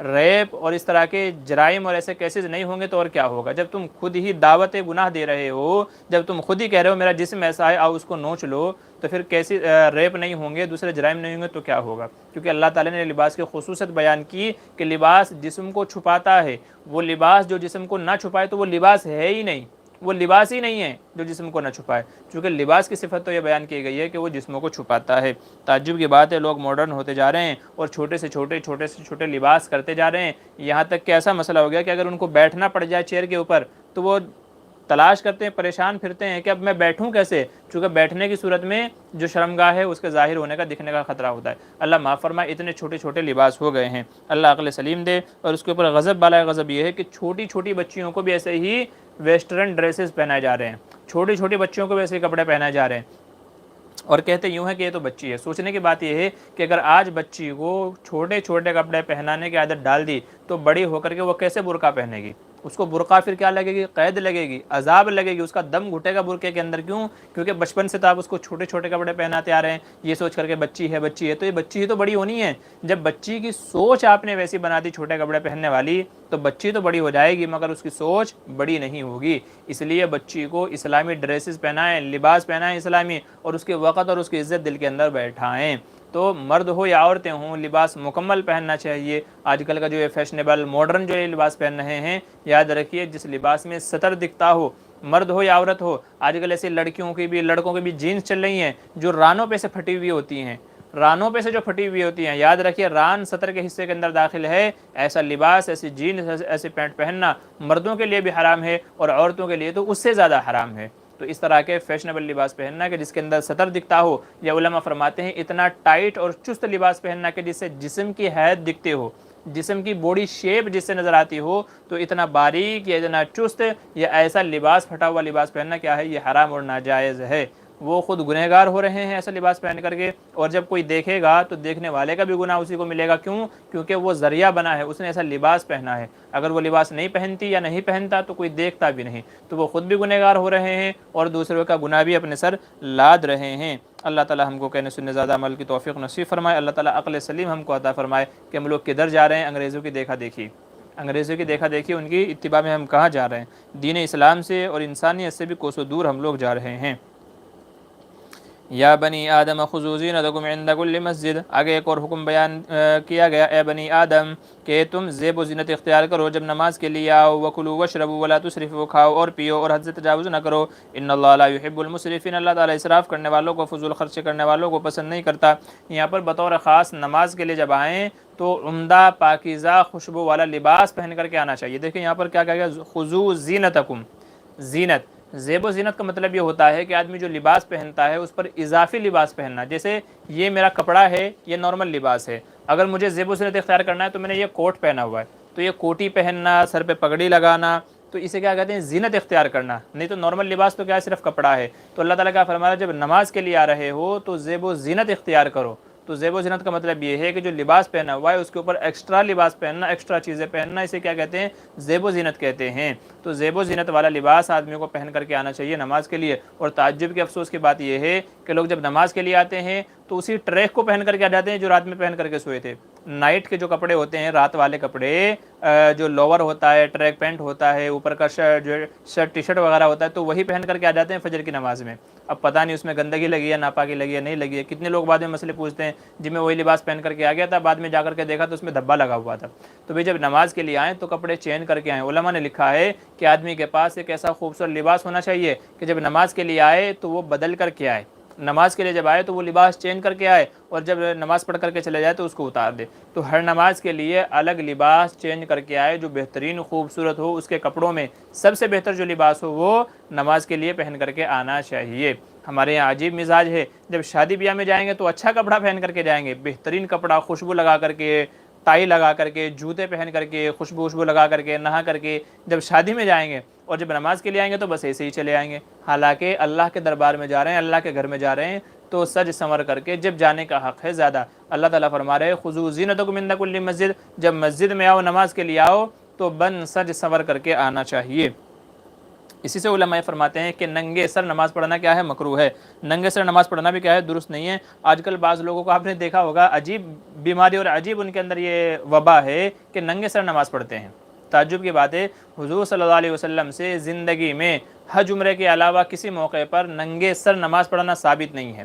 ریپ اور اس طرح کے جرائم اور ایسے کیسز نہیں ہوں گے تو اور کیا ہوگا؟ جب تم خود ہی دعوت گناہ دے رہے ہو، جب تم خود ہی کہہ رہے ہو میرا جسم ایسا ہے آؤ اس کو نوچ لو، تو پھر کیسی ریپ نہیں ہوں گے، دوسرے جرائم نہیں ہوں گے تو کیا ہوگا؟ کیونکہ اللہ تعالیٰ نے لباس کی خصوصیت بیان کی کہ لباس جسم کو چھپاتا ہے، وہ لباس جو جسم کو نہ چھپائے تو وہ لباس ہے ہی نہیں، وہ لباس ہی نہیں ہے جو جسم کو نہ چھپائے، چونکہ لباس کی صفت تو یہ بیان کی گئی ہے کہ وہ جسموں کو چھپاتا ہے۔ تعجب کی بات ہے، لوگ ماڈرن ہوتے جا رہے ہیں اور چھوٹے سے چھوٹے لباس کرتے جا رہے ہیں، یہاں تک کہ ایسا مسئلہ ہو گیا کہ اگر ان کو بیٹھنا پڑ جائے چیئر کے اوپر تو وہ تلاش کرتے ہیں، پریشان پھرتے ہیں کہ اب میں بیٹھوں کیسے، چونکہ بیٹھنے کی صورت میں جو شرمگاہ ہے اس کے ظاہر ہونے کا، دکھنے کا خطرہ ہوتا ہے۔ اللہ معاف فرمائے، اتنے چھوٹے چھوٹے لباس ہو گئے ہیں، اللہ عقل سلیم دے۔ اور اس کے اوپر غضب بالا غضب یہ ہے کہ چھوٹی چھوٹی بچیوں کو بھی ایسے ہی ویسٹرن ڈریسز پہنائے جا رہے ہیں، چھوٹی چھوٹی بچیوں کو بھی ایسے کپڑے پہنائے جا رہے ہیں، اور کہتے یوں ہے کہ یہ تو بچی ہے۔ سوچنے کی بات یہ ہے کہ اگر آج بچی کو چھوٹے چھوٹے کپڑے پہنانے کی عادت ڈال دی تو بڑی ہو کر کے وہ کیسے برقع پہنے گی؟ اس کو برقع پھر کیا لگے گی؟ قید لگے گی، عذاب لگے گی، اس کا دم گھٹے گا برقعے کے اندر۔ کیوں؟ کیونکہ بچپن سے تو آپ اس کو چھوٹے چھوٹے کپڑے پہناتے آ رہے ہیں، یہ سوچ کر کے بچی ہے بچی ہے، تو یہ بچی ہی تو بڑی ہونی ہے۔ جب بچی کی سوچ آپ نے ویسی بنا دی چھوٹے کپڑے پہننے والی تو بچی تو بڑی ہو جائے گی مگر اس کی سوچ بڑی نہیں ہوگی۔ اس لیے بچی کو اسلامی ڈریسز پہنائیں، لباس پہنائیں اسلامی، اور اس کے وقت اور اس کی عزت دل کے اندر بیٹھائیں۔ تو مرد ہو یا عورتیں ہوں، لباس مکمل پہننا چاہیے۔ آج کل کا جو یہ فیشنیبل ماڈرن جو یہ لباس پہن رہے ہیں، یاد رکھیے جس لباس میں سطر دکھتا ہو، مرد ہو یا عورت ہو، آج کل ایسی لڑکیوں کی بھی لڑکوں کی بھی جینس چل رہی ہیں جو رانوں پہ سے پھٹی ہوئی ہوتی ہیں، رانوں پہ سے جو پھٹی ہوئی ہوتی ہیں، یاد رکھیے ران سطر کے حصے کے اندر داخل ہے۔ ایسا لباس، ایسی جینس، ایسی پینٹ پہننا مردوں کے لیے بھی حرام ہے اور عورتوں کے لیے تو اس سے زیادہ حرام ہے۔ تو اس طرح کے فیشنیبل لباس پہننا کہ جس کے اندر سطر دکھتا ہو، یا علماء فرماتے ہیں اتنا ٹائٹ اور چست لباس پہننا کہ جس سے جسم کی حیت دکھتے ہو، جسم کی باڈی شیپ جس سے نظر آتی ہو، تو اتنا باریک یا اتنا چست یا ایسا لباس، پھٹا ہوا لباس پہننا کیا ہے؟ یہ حرام اور ناجائز ہے۔ وہ خود گنہگار ہو رہے ہیں ایسا لباس پہن کر کے، اور جب کوئی دیکھے گا تو دیکھنے والے کا بھی گناہ اسی کو ملے گا۔ کیوں؟ کیونکہ وہ ذریعہ بنا ہے، اس نے ایسا لباس پہنا ہے۔ اگر وہ لباس نہیں پہنتی یا نہیں پہنتا تو کوئی دیکھتا بھی نہیں، تو وہ خود بھی گنہگار ہو رہے ہیں اور دوسروں کا گناہ بھی اپنے سر لاد رہے ہیں۔ اللہ تعالی ہم کو کہنے سننے زیادہ عمل کی توفیق نصیب فرمائے۔ اللہ تعالی عقل سلیم ہم کو عطا فرمائے کہ ہم لوگ کدھر جا رہے ہیں، انگریزوں کی دیکھا دیکھی، انگریزوں کی دیکھا دیکھی، ان کی اتباع میں ہم کہاں جا رہے ہیں؟ دین اسلام سے اور انسانیت سے بھی کوسوں دور ہم لوگ جا رہے ہیں۔ یا بنی آدم خذوا زینتکم عند کل مسجد، آگے ایک اور حکم بیان کیا گیا، اے بنی آدم کہ تم زیب و زینت اختیار کرو جب نماز کے لیے آؤ، وکلوا واشربوا ولا تسرفوا، کھاؤ اور پیو اور حد سے تجاوز نہ کرو، ان اللہ لا يحب المسرفین، اللہ تعالیٰ اسراف کرنے والوں کو، فضول خرچ کرنے والوں کو پسند نہیں کرتا۔ یہاں پر بطور خاص نماز کے لیے جب آئیں تو عمدہ پاکیزہ خوشبو والا لباس پہن کر کے آنا چاہیے۔ دیکھیں یہاں پر کیا کہا گیا؟ خذوا زینتکم، زینت، زیب و زینت کا مطلب یہ ہوتا ہے کہ آدمی جو لباس پہنتا ہے اس پر اضافی لباس پہننا۔ جیسے یہ میرا کپڑا ہے، یہ نارمل لباس ہے، اگر مجھے زیب و زینت اختیار کرنا ہے تو میں نے یہ کوٹ پہنا ہوا ہے، تو یہ کوٹی پہننا، سر پہ پگڑی لگانا، تو اسے کیا کہتے ہیں؟ زینت اختیار کرنا۔ نہیں تو نارمل لباس تو کیا ہے؟ صرف کپڑا ہے۔ تو اللہ تعالیٰ کا فرمایا جب نماز کے لیے آ رہے ہو تو زیب و زینت اختیار کرو۔ تو زیب و زینت کا مطلب یہ ہے کہ جو لباس پہنا ہوا ہے اس کے اوپر ایکسٹرا لباس پہننا، ایکسٹرا چیزیں پہننا، اسے کیا کہتے ہیں؟ زیب و زینت کہتے ہیں۔ تو زیب و زینت والا لباس آدمیوں کو پہن کر کے آنا چاہیے نماز کے لیے۔ اور تعجب کے افسوس کی بات یہ ہے کہ لوگ جب نماز کے لیے آتے ہیں تو اسی ٹریک کو پہن کر کے آ جاتے ہیں جو رات میں پہن کر کے سوئے تھے۔ نائٹ کے جو کپڑے ہوتے ہیں، رات والے کپڑے، جو لوور ہوتا ہے، ٹریک پینٹ ہوتا ہے، اوپر کا شرٹ ٹی شرٹ وغیرہ ہوتا ہے، تو وہی پہن کر کے آ جاتے ہیں فجر کی نماز میں۔ اب پتہ نہیں اس میں گندگی لگی ہے، ناپاکی لگی ہے، نہیں لگی ہے۔ کتنے لوگ بعد میں مسئلے پوچھتے ہیں جی میں وہی لباس پہن کر کے آ گیا تھا، بعد میں جا کر کے دیکھا تو اس میں دھبا لگا ہوا تھا۔ تو بھئی جب نماز کے لیے آئیں تو کپڑے چینج کر کے آئیں۔ علماء نے لکھا ہے کہ آدمی کے پاس ایک ایسا خوبصورت لباس ہونا چاہیے کہ جب نماز کے لیے آئے تو وہ بدل کر کے آئے، نماز کے لیے جب آئے تو وہ لباس چینج کر کے آئے، اور جب نماز پڑھ کر کے چلے جائے تو اس کو اتار دے۔ تو ہر نماز کے لیے الگ لباس چینج کر کے آئے جو بہترین خوبصورت ہو، اس کے کپڑوں میں سب سے بہتر جو لباس ہو وہ نماز کے لیے پہن کر کے آنا چاہیے۔ ہمارے یہاں عجیب مزاج ہے، جب شادی بیاہ میں جائیں گے تو اچھا کپڑا پہن کر کے جائیں گے، بہترین کپڑا، خوشبو لگا کر کے، ٹائی لگا کر کے، جوتے پہن کر کے، خوشبو لگا کر کے، نہا کر کے جب شادی میں جائیں گے، اور جب نماز کے لیے آئیں گے تو بس ایسے ہی چلے آئیں گے۔ حالانکہ اللہ کے دربار میں جا رہے ہیں، اللہ کے گھر میں جا رہے ہیں تو سج سنور کر کے جب جانے کا حق ہے زیادہ۔ اللہ تعالیٰ فرما رہے خذوا زینتکم عند کل مسجد، جب مسجد میں آؤ، نماز کے لیے آؤ تو بن سج سنور کر کے آنا چاہیے۔ اسی سے علماء فرماتے ہیں کہ ننگے سر نماز پڑھنا کیا ہے؟ مکروہ ہے۔ ننگے سر نماز پڑھنا بھی کیا ہے؟ درست نہیں ہے۔ آج کل بعض لوگوں کو آپ نے دیکھا ہوگا عجیب بیماری اور عجیب ان کے اندر یہ وبا ہے کہ ننگے سر نماز پڑھتے ہیں۔ تعجب کی بات ہے، حضور صلی اللہ علیہ وسلم سے زندگی میں حج عمرے کے علاوہ کسی موقع پر ننگے سر نماز پڑھنا ثابت نہیں ہے۔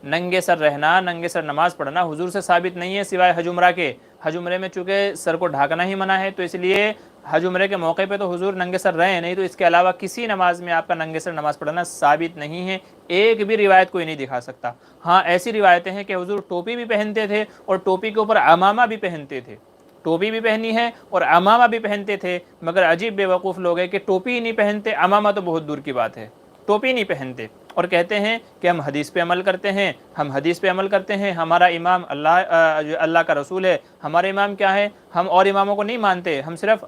ننگے سر رہنا، ننگے سر نماز پڑھنا حضور سے ثابت نہیں ہے سوائے حج عمرہ کے۔ حج عمرے میں چونکہ سر کو ڈھانکنا ہی منع ہے، تو اس لیے حج عمرے کے موقع پہ تو حضور ننگے سر رہے ہیں، نہیں تو اس کے علاوہ کسی نماز میں آپ کا ننگے سر نماز پڑھنا ثابت نہیں ہے۔ ایک بھی روایت کوئی نہیں دکھا سکتا۔ ہاں ایسی روایتیں ہیں کہ حضور ٹوپی بھی پہنتے تھے اور ٹوپی کے اوپر عمامہ بھی پہنتے تھے، ٹوپی بھی پہنی ہے اور عمامہ بھی پہنتے تھے، مگر عجیب بے وقوف لوگ ہیں کہ ٹوپی ہی نہیں پہنتے، عمامہ تو بہت دور کی بات ہے، ٹوپی نہیں پہنتے، اور کہتے ہیں کہ ہم حدیث پہ عمل کرتے ہیں، ہم حدیث پہ عمل کرتے ہیں، ہمارا امام اللہ کا رسول ہے۔ ہمارے امام کیا ہے؟ ہم اور اماموں کو نہیں مانتے، ہم صرف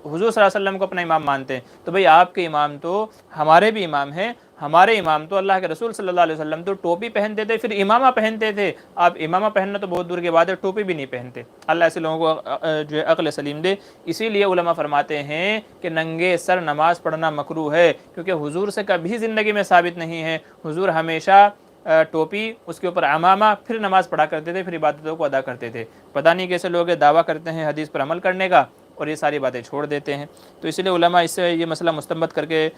حضور صلی اللہ علیہ وسلم کو اپنا امام مانتے ہیں۔ تو بھئی آپ کے امام تو ہمارے بھی امام ہیں، ہمارے امام تو اللہ کے رسول صلی اللہ علیہ وسلم تو ٹوپی پہنتے تھے، پھر امامہ پہنتے تھے، آپ امامہ پہننا تو بہت دور کی بات ہے، ٹوپی بھی نہیں پہنتے۔ اللہ ایسے لوگوں کو جو ہے عقل سلیم دے۔ اسی لیے علماء فرماتے ہیں کہ ننگے سر نماز پڑھنا مکروہ ہے، کیونکہ حضور سے کبھی زندگی میں ثابت نہیں ہے۔ حضور ہمیشہ ٹوپی، اس کے اوپر عمامہ، پھر نماز پڑھا کرتے تھے، پھر عبادتوں کو ادا کرتے تھے۔ پتہ نہیں کیسے لوگ دعویٰ کرتے ہیں حدیث پر عمل کرنے کا اور یہ ساری باتیں چھوڑ دیتے ہیں۔ تو اس لیے علماء اس سے یہ مسئلہ مستنبط کر کے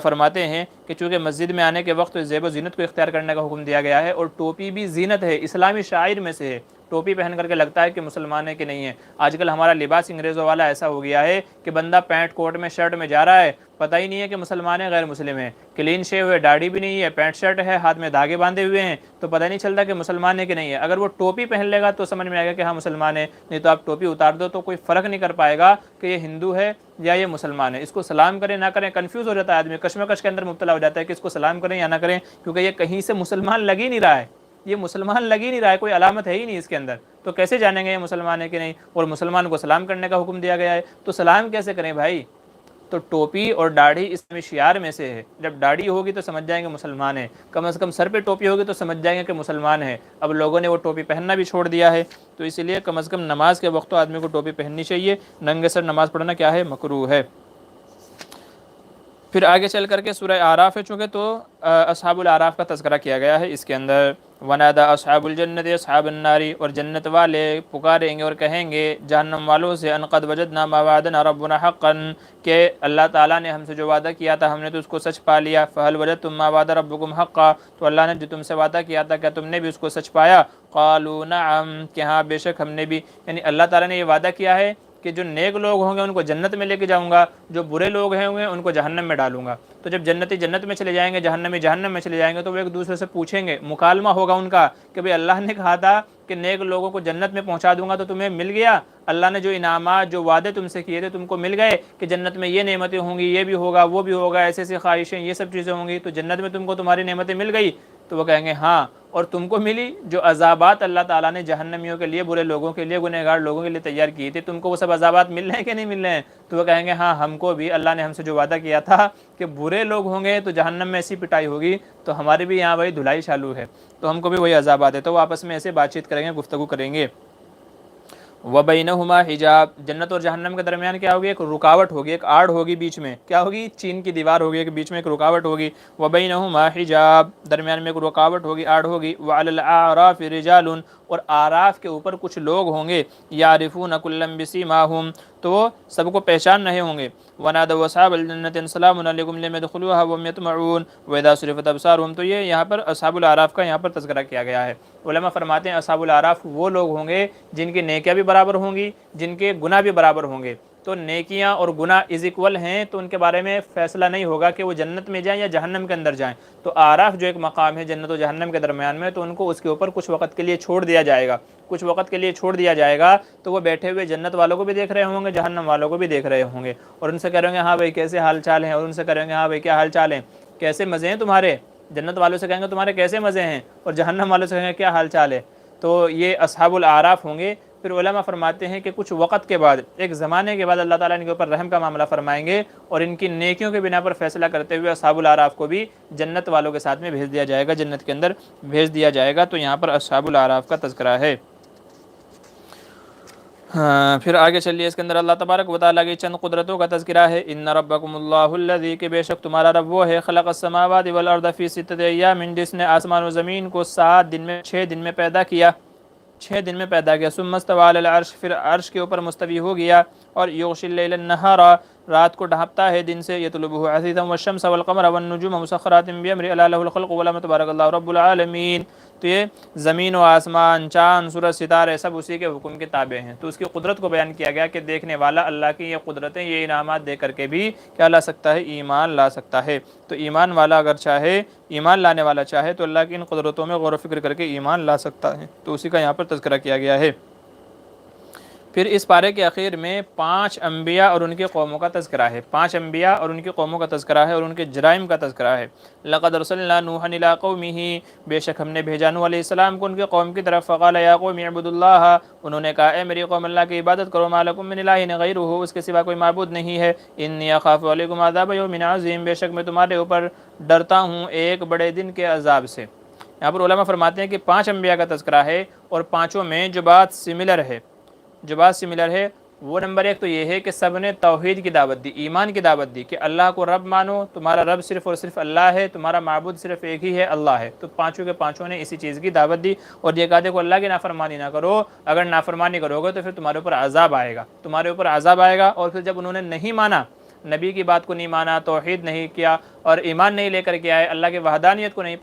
فرماتے ہیں کہ چونکہ مسجد میں آنے کے وقت زیب و زینت کو اختیار کرنے کا حکم دیا گیا ہے، اور ٹوپی بھی زینت ہے، اسلامی شعائر میں سے ہے۔ ٹوپی پہن کر کے لگتا ہے کہ مسلمان ہے کہ نہیں ہے۔ آج کل ہمارا لباس انگریزوں والا ایسا ہو گیا ہے کہ بندہ پینٹ کوٹ میں شرٹ میں جا رہا ہے، پتہ ہی نہیں ہے کہ مسلمان ہے غیر مسلم ہے، کلین شیو ہوئے، داڑھی بھی نہیں ہے، پینٹ شرٹ ہے، ہاتھ میں دھاگے باندھے ہوئے ہیں، تو پتہ نہیں چلتا کہ مسلمان ہے کہ نہیں ہے۔ اگر وہ ٹوپی پہن لے گا تو سمجھ میں آئے گا کہ ہاں مسلمان ہے، نہیں تو آپ ٹوپی اتار دو تو کوئی فرق نہیں کر پائے گا کہ یہ ہندو ہے یا یہ مسلمان ہے۔ اس کو سلام کریں نہ کریں کنفیوز ہو جاتا ہے آدمی، کشمکش کے اندر مبتلا ہو جاتا ہے کہ اس کو سلام کریں یا نہ کریں، کیونکہ یہ کہیں سے مسلمان لگ ہی نہیں رہا ہے، یہ مسلمان لگ ہی نہیں رہا ہے، کوئی علامت ہے ہی نہیں اس کے اندر، تو کیسے جانیں گے یہ مسلمان ہے کہ نہیں؟ اور مسلمان کو سلام کرنے کا حکم دیا گیا ہے، تو سلام کیسے کریں بھائی؟ تو ٹوپی اور داڑھی اسلامی شعار میں سے ہے۔ جب داڑھی ہوگی تو سمجھ جائیں گے مسلمان ہے، کم از کم سر پہ ٹوپی ہوگی تو سمجھ جائیں گے کہ مسلمان ہے۔ اب لوگوں نے وہ ٹوپی پہننا بھی چھوڑ دیا ہے، تو اسی لیے کم از کم نماز کے وقت تو آدمی کو ٹوپی پہننی چاہیے۔ ننگے سر نماز پڑھنا کیا ہے؟ مکروہ ہے۔ پھر آگے چل کر کے سورہ اعراف ہے چونکہ، تو اصحاب الاعراف کا تذکرہ کیا گیا ہے اس کے اندر۔ ونادا اصحاب الجنت اصحاب النار، اور جنت والے پکاریں گے اور کہیں گے جہنم والوں سے ان قد وجدنا ما وعدنا ربنا حقا، کہ اللہ تعالیٰ نے ہم سے جو وعدہ کیا تھا ہم نے تو اس کو سچ پا لیا۔ فہل وجدتم ما وعد ربکم حقا، تو اللہ نے جو تم سے وعدہ کیا تھا کیا تم نے بھی اس کو سچ پایا؟ قالوا نعم، کہ ہاں بے شک ہم نے بھی، یعنی اللہ تعالیٰ نے یہ وعدہ کیا ہے کہ جو نیک لوگ ہوں گے ان کو جنت میں لے کے جاؤں گا، جو برے لوگ ہوں گے ان کو جہنم میں ڈالوں گا۔ تو جب جنتی جنت میں چلے جائیں گے، جہنمی جہنم میں چلے جائیں گے، تو وہ ایک دوسرے سے پوچھیں گے، مکالمہ ہوگا ان کا کہ بھئی اللہ نے کہا تھا کہ نیک لوگوں کو جنت میں پہنچا دوں گا تو تمہیں مل گیا، اللہ نے جو انعامات جو وعدے تم سے کیے تھے تم کو مل گئے کہ جنت میں یہ نعمتیں ہوں گی، یہ بھی ہوگا، وہ بھی ہوگا، ایسی ایسی خواہشیں، یہ سب چیزیں ہوں گی، تو جنت میں تم کو تمہاری نعمتیں مل گئی؟ تو وہ کہیں گے ہاں، اور تم کو ملی جو عذابات اللہ تعالیٰ نے جہنمیوں کے لیے، برے لوگوں کے لیے، گنہگار لوگوں کے لیے تیار کیے تھے، تم کو وہ سب عذابات مل رہے ہیں کہ نہیں مل رہے ہیں؟ تو وہ کہیں گے ہاں ہم کو بھی، اللہ نے ہم سے جو وعدہ کیا تھا کہ برے لوگ ہوں گے تو جہنم میں ایسی پٹائی ہوگی، تو ہماری بھی یہاں وہی دھلائی چالو ہے، تو ہم کو بھی وہی عذابات ہے۔ تو وہ آپس میں ایسے بات چیت کریں گے، گفتگو کریں گے۔ وَبَيْنَهُمَا حجاب، جنت اور جہنم کے درمیان کیا ہوگی؟ ایک رکاوٹ ہوگی، ایک آڑ ہوگی، بیچ میں کیا ہوگی؟ چین کی دیوار ہوگی، ایک بیچ میں ایک رکاوٹ ہوگی۔ وَبَيْنَهُمَا حجاب، درمیان میں ایک رکاوٹ ہوگی، آڑ ہوگی۔ وَعَلَى الْأَعْرَافِ رِجَالٌ، اور آراف کے اوپر کچھ لوگ ہوں گے، يَعْرِفُونَ كُلًّا بِسِيمَاهُمْ، تو وہ سب کو پہچان رہے ہوں گے۔ وَنَادَوْا أَصْحَابَ الْجَنَّةِ أَنْ سَلَامٌ عَلَيْكُمْ لَمْ يَدْخُلُوهَا وَهُمْ يَطْمَعُونَ وَإِذَا صُرِفَتْ أَبْصَارُهُمْ، تو یہ یہاں پر اصحاب الاعراف کا یہاں پر تذکرہ کیا گیا ہے۔ علماء فرماتے ہیں اصحاب الاعراف وہ لوگ ہوں گے جن کی نیکیاں بھی برابر ہوں گی، جن کے گناہ بھی برابر ہوں گے، تو نیکیاں اور گناہ از اکول ہیں، تو ان کے بارے میں فیصلہ نہیں ہوگا کہ وہ جنت میں جائیں یا جہنم کے اندر جائیں۔ تو اعراف جو ایک مقام ہے جنت و جہنم کے درمیان میں، تو ان کو اس کے اوپر کچھ وقت کے لیے چھوڑ دیا جائے گا، کچھ وقت کے لیے چھوڑ دیا جائے گا، تو وہ بیٹھے ہوئے جنت والوں کو بھی دیکھ رہے ہوں گے، جہنم والوں کو بھی دیکھ رہے ہوں گے، اور ان سے کہہ رہے ہوں گے ہاں بھائی کیسے حال چال ہیں، اور ان سے کہہ رہے ہوں گے ہاں بھائی کیا حال چال ہیں، کیسے مزے ہیں تمہارے، جنت والوں سے کہیں گے تمہارے کیسے مزے ہیں، اور جہنم والوں سے کہیں گے کیا حال چال ہے۔ تو یہ اصحاب الاعراف ہوں گے۔ پھر علماء فرماتے ہیں کہ کچھ وقت کے بعد، ایک زمانے کے بعد اللہ تعالیٰ ان کے اوپر رحم کا معاملہ فرمائیں گے، اور ان کی نیکیوں کے بنا پر فیصلہ کرتے ہوئے اصحاب الاعراف کو بھی جنت والوں کے ساتھ میں بھیج دیا جائے گا، جنت کے اندر بھیج دیا جائے گا۔ تو یہاں پر اصحاب الاعراف کا تذکرہ ہے۔ ہاں پھر آگے چلیے، اس کے اندر اللہ تبارک و تعالیٰ کی چند قدرتوں کا تذکرہ ہے۔ ان ربکم اللہ الذی، کہ بے شک تمہارا رب وہ ہے، خلق السماوات والارض فی ستۃ ایام، جس نے آسمان و زمین کو 7 دن میں 6 دن میں پیدا کیا، 6 دن میں پیدا کیا۔ ثم استوى علی العرش، پھر عرش کے اوپر مستوی ہو گیا۔ اور یغشی اللیل النہار، رات کو ڈھانپتا ہے دن سے، یطلبہ حثیثا والشمس والقمر والنجوم مسخرات بامرہ، الا لہ الخلق والامر تبارک اللہ رب العالمین۔ تو یہ زمین و آسمان، چاند، سورج، ستارے سب اسی کے حکم کے تابع ہیں۔ تو اس کی قدرت کو بیان کیا گیا کہ دیکھنے والا اللہ کی یہ قدرتیں، یہ انعامات دے کر کے بھی کیا لا سکتا ہے؟ ایمان لا سکتا ہے۔ تو ایمان والا اگر چاہے، ایمان لانے والا چاہے تو اللہ کی ان قدرتوں میں غور و فکر کر کے ایمان لا سکتا ہے۔ تو اسی کا یہاں پر تذکرہ کیا گیا ہے۔ پھر اس پارے کے اخیر میں 5 انبیاء اور ان کی قوموں کا تذکرہ ہے، 5 انبیاء اور ان کی قوموں کا تذکرہ ہے اور ان کے جرائم کا تذکرہ ہے۔ لقد ارسلنا نوحا الی قومہ، بے شک ہم نے بھیجا نوح علیہ السلام کو ان کی قوم کی طرف، فقال یا قوم اعبدوا اللہ، انہوں نے کہا اے میری قوم اللہ کی عبادت کرو، ما لکم من الہ غیرہ، اس کے سوا کوئی معبود نہیں ہے، انی اخاف علیکم عذاب یوم عظیم، بے شک میں تمہارے اوپر ڈرتا ہوں ایک بڑے دن کے عذاب سے۔ یہاں پر علماء فرماتے ہیں کہ 5 انبیاء کا تذکرہ ہے اور پانچوں میں جو بات سملر ہے، وہ نمبر 1 تو یہ ہے کہ سب نے توحید کی دعوت دی، ایمان کی دعوت دی کہ اللہ کو رب مانو، تمہارا رب صرف اور صرف اللہ ہے، تمہارا معبود صرف ایک ہی ہے، اللہ ہے۔ تو پانچوں کے پانچوں نے اسی چیز کی دعوت دی اور یہ کہا کہ اللہ کی نافرمانی نہ کرو، اگر نافرمانی کرو گے تو پھر تمہارے اوپر عذاب آئے گا، تمہارے اوپر عذاب آئے گا۔ اور پھر جب انہوں نے نہیں مانا، نبی کی بات کو نہیں مانا، توحید نہیں کیا اور ایمان نہیں لے کر کے آئے، اللہ کے وحدانیت کو نہیں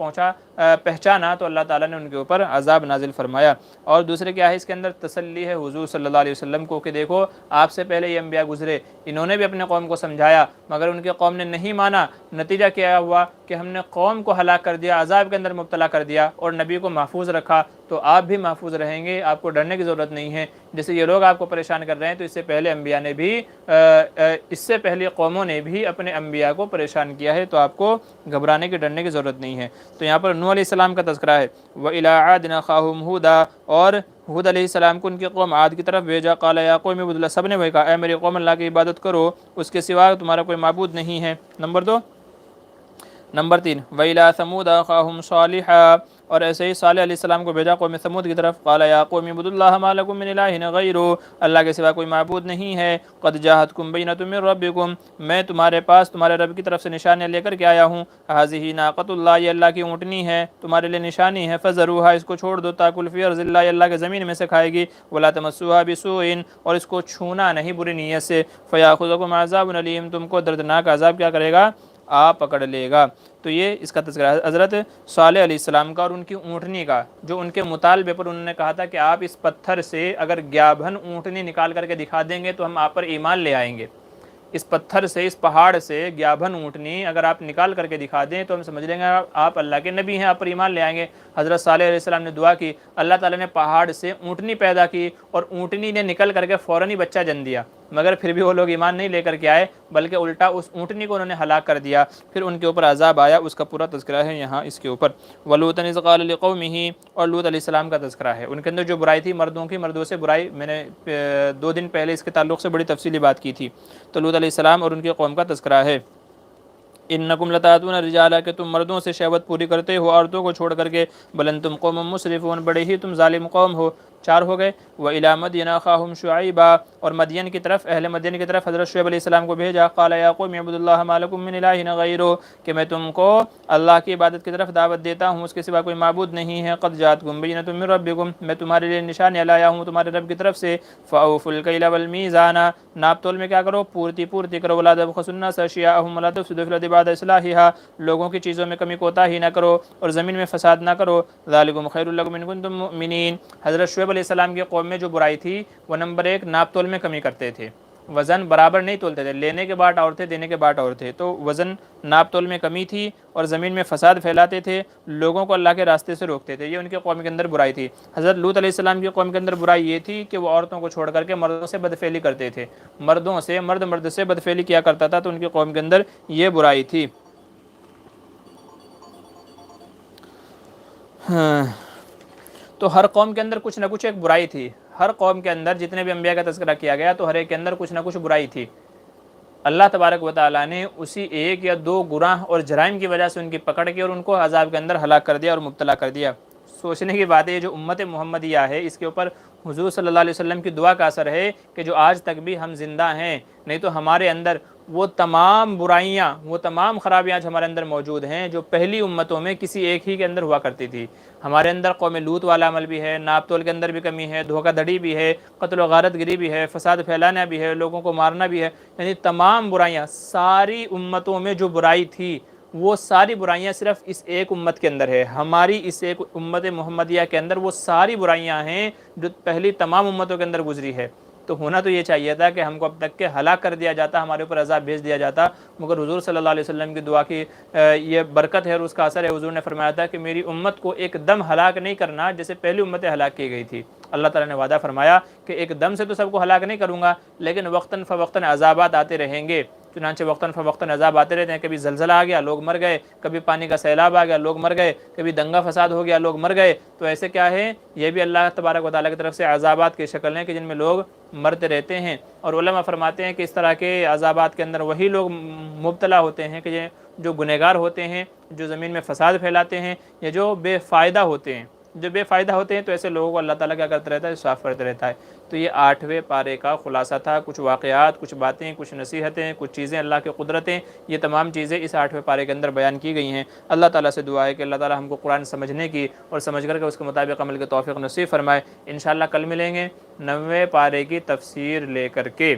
پہچانا، تو اللہ تعالیٰ نے ان کے اوپر عذاب نازل فرمایا۔ اور دوسرے کیا ہے، اس کے اندر تسلی ہے حضور صلی اللہ علیہ وسلم کو کہ دیکھو آپ سے پہلے یہ انبیاء گزرے، انہوں نے بھی اپنے قوم کو سمجھایا مگر ان کے قوم نے نہیں مانا، نتیجہ کیا ہوا کہ ہم نے قوم کو ہلاک کر دیا، عذاب کے اندر مبتلا کر دیا اور نبی کو محفوظ رکھا۔ تو آپ بھی محفوظ رہیں گے، آپ کو ڈرنے کی ضرورت نہیں ہے۔ جیسے یہ لوگ آپ کو پریشان کر رہے ہیں، تو اس سے پہلے انبیاء نے بھی، اس سے پہلے قوموں نے بھی اپنے انبیاء کو پریشان کیا ہے، تو آپ کو گھبرانے کی، ڈرنے کی ضرورت نہیں ہے۔ تو یہاں پر نوح علیہ السلام کا تذکرہ ہے۔ وَإِلَىٰ عَادٍ أَخَاهُمْ هُودًا، اور ہود علیہ السلام کو ان کی قوم عاد کی طرف بھیجا، قال یا قوم اعبدوا اللہ، سب نے وہی کہا اے میری قوم اللہ کی عبادت کرو، اس کے سوا تمہارا کوئی معبود نہیں ہے۔ نمبر 2، نمبر 3، وَإِلَىٰ ثَمُودَ أَخَاهُمْ صَالِحًا، اور ایسے ہی صالح علیہ السلام کو بھیجا قوم سمود کی طرف، قال یا قوم اعبدوا اللہ ما لکم من الہ غیرہ، اللہ کے سوا کوئی معبود نہیں ہے، قد جاءتکم بینۃ من ربکم، میں تمہارے پاس تمہارے رب کی طرف سے نشانیاں لے کر کے آیا ہوں، ھذہ ناقۃ اللہ، یہ اللہ کی اونٹنی ہے، تمہارے لیے نشانی ہے، فذروھا، اس کو چھوڑ دو، تاکل فی ارض اللہ، یہ اللہ کے زمین میں سے کھائے گی، ولا تمسوھا بسوء، اور اس کو چھونا نہیں بری نیت سے، فیاخذکم عذاب علیم، تم کو دردناک عذاب کیا کرے گا؟ آپ پکڑ لے گا۔ تو یہ اس کا تذکرہ ہے حضرت صالح علیہ السلام کا اور ان کی اونٹنی کا، جو ان کے مطالبے پر انہوں نے کہا تھا کہ آپ اس پتھر سے اگر گیابھن اونٹنی نکال کر کے دکھا دیں گے تو ہم آپ پر ایمان لے آئیں گے، اس پتھر سے، اس پہاڑ سے گیابھن اونٹنی اگر آپ نکال کر کے دکھا دیں تو ہم سمجھ لیں گے آپ اللہ کے نبی ہیں، آپ پر ایمان لے آئیں گے۔ حضرت صالح علیہ السلام نے دعا کی، اللہ تعالیٰ نے پہاڑ سے اونٹنی پیدا کی اور اونٹنی نے نکل کر کے فوراً ہی بچہ جن دیا، مگر پھر بھی وہ لوگ ایمان نہیں لے کر کے آئے، بلکہ الٹا اس اونٹنی کو انہوں نے ہلاک کر دیا، پھر ان کے اوپر عذاب آیا، اس کا پورا تذکرہ ہے یہاں اس کے اوپر۔ وَلُوطًا إِذْ قَالَ لِقَوْمِهِ، اور لوط علیہ السلام کا تذکرہ ہے، ان کے اندر جو برائی تھی مردوں کی، مردوں سے برائی، میں نے 2 دن پہلے اس کے تعلق سے بڑی تفصیلی بات کی تھی۔ تو لوط علیہ السلام اور ان کی قوم کا تذکرہ ہے۔ انکم لتاتون الرجال، کہ تم مردوں سے شہوت پوری کرتے ہو عورتوں کو چھوڑ کر کے، بل انتم قوم مسرفون، بڑے ہی تم ظالم قوم ہو۔ 4 ہو گئے۔ وإلی مدین اخاہم شعیبا، اور مدین کی طرف، اہل مدین کی طرف حضرت شعیب علیہ السلام کو بھیجا، قال یا قوم اعبدوا اللہ ما لکم من الہ غیرہ، کہ میں تم کو اللہ کی عبادت کی طرف دعوت دیتا ہوں، اس کے سوا کوئی معبود نہیں ہے، قد جاءتکم بینۃ من ربکم، میں تمہارے لیے نشانیاں لایا ہوں تمہارے رب کی طرف سے، فاوفوا الکیل والمیزان، ناپ تول میں کیا کرو؟ پورتی کرو، ولا تبخسوا الناس اشیاءهم ولا تفسدوا فی الارض بعد اصلاحها، لوگوں کی چیزوں میں کمی کوتاہی نہ کرو اور زمین میں فساد نہ کرو، ذالکم خیر لکم ان کنتم مؤمنین۔ حضرت شعیب علیہ السلام کی قوم میں جو برائی تھی وہ نمبر 1، ناپ تول میں کمی کرتے تھے، وزن برابر نہیں تولتے تھے، لینے کے بعد اور تھے، دینے کے بعد اور تھے، تو وزن ناپ تول میں کمی تھی، اور زمین میں فساد پھیلاتے تھے، لوگوں کو اللہ کے راستے سے روکتے تھے، یہ ان کے قوم کے اندر برائی تھی۔ حضرت لوط علیہ السلام کی قوم کے اندر برائی یہ تھی کہ وہ عورتوں کو چھوڑ کر کے مردوں سے بدفعلی کرتے تھے، مرد سے بدفعلی کیا کرتا تھا، تو ان کی قوم کے اندر یہ برائی تھی۔ تو ہر قوم کے اندر کچھ نہ کچھ ایک برائی تھی، ہر قوم کے اندر جتنے بھی انبیاء کا تذکرہ کیا گیا تو ہر ایک کے اندر کچھ نہ کچھ برائی تھی۔ اللہ تبارک و تعالیٰ نے اسی 1 یا 2 گناہ اور جرائم کی وجہ سے ان کی پکڑ کی اور ان کو عذاب کے اندر ہلاک کر دیا اور مبتلا کر دیا۔ سوچنے کی بات ہے یہ جو امت محمدیہ ہے اس کے اوپر حضور صلی اللہ علیہ وسلم کی دعا کا اثر ہے کہ جو آج تک بھی ہم زندہ ہیں، نہیں تو ہمارے اندر وہ تمام برائیاں، وہ تمام خرابیاں جو ہمارے اندر موجود ہیں جو پہلی امتوں میں کسی ایک ہی کے اندر ہوا کرتی تھی۔ ہمارے اندر قوم لوط والا عمل بھی ہے، ناپ تول کے اندر بھی کمی ہے، دھوکہ دھڑی بھی ہے، قتل و غارت گری بھی ہے، فساد پھیلانا بھی ہے، لوگوں کو مارنا بھی ہے، یعنی تمام برائیاں، ساری امتوں میں جو برائی تھی وہ ساری برائیاں صرف اس ایک امت کے اندر ہے۔ ہماری اس ایک امت محمدیہ کے اندر وہ ساری برائیاں ہیں جو پہلی تمام امتوں کے اندر گزری ہے۔ تو ہونا تو یہ چاہیے تھا کہ ہم کو اب تک کے ہلاک کر دیا جاتا، ہمارے اوپر عذاب بھیج دیا جاتا، مگر حضور صلی اللہ علیہ وسلم کی دعا کی یہ برکت ہے اور اس کا اثر ہے۔ حضور نے فرمایا تھا کہ میری امت کو ایک دم ہلاک نہیں کرنا جیسے پہلی امتیں ہلاک کی گئی تھی۔ اللہ تعالیٰ نے وعدہ فرمایا کہ ایک دم سے تو سب کو ہلاک نہیں کروں گا، لیکن وقتاً فوقتاً عذابات آتے رہیں گے۔ چنانچہ وقتاً فوقتاً عذاب آتے رہتے ہیں، کبھی زلزلہ آ گیا لوگ مر گئے، کبھی پانی کا سیلاب آ گیا لوگ مر گئے، کبھی دنگا فساد ہو گیا لوگ مر گئے۔ تو ایسے کیا ہے، یہ بھی اللہ تبارک و تعالیٰ کی طرف سے عذابات کی شکل ہیں کہ جن میں لوگ مرتے رہتے ہیں۔ اور علماء فرماتے ہیں کہ اس طرح کے عذابات کے اندر وہی لوگ مبتلا ہوتے ہیں کہ جو گنہگار ہوتے ہیں، جو زمین میں فساد پھیلاتے ہیں، یا جو بے فائدہ ہوتے ہیں۔ جو بے فائدہ ہوتے ہیں تو ایسے لوگوں کو اللہ تعالیٰ کیا کرتا رہتا ہے، صاف کرتا رہتا ہے۔ تو یہ 8ویں پارے کا خلاصہ تھا، کچھ واقعات، کچھ باتیں، کچھ نصیحتیں، کچھ چیزیں، اللہ کی قدرتیں، یہ تمام چیزیں اس 8ویں پارے کے اندر بیان کی گئی ہیں۔ اللہ تعالیٰ سے دعا ہے کہ اللہ تعالیٰ ہم کو قرآن سمجھنے کی اور سمجھ کر کے اس کے مطابق عمل کی توفیق نصیب فرمائے۔ انشاءاللہ کل ملیں گے 9ویں پارے کی تفسیر لے کر کے۔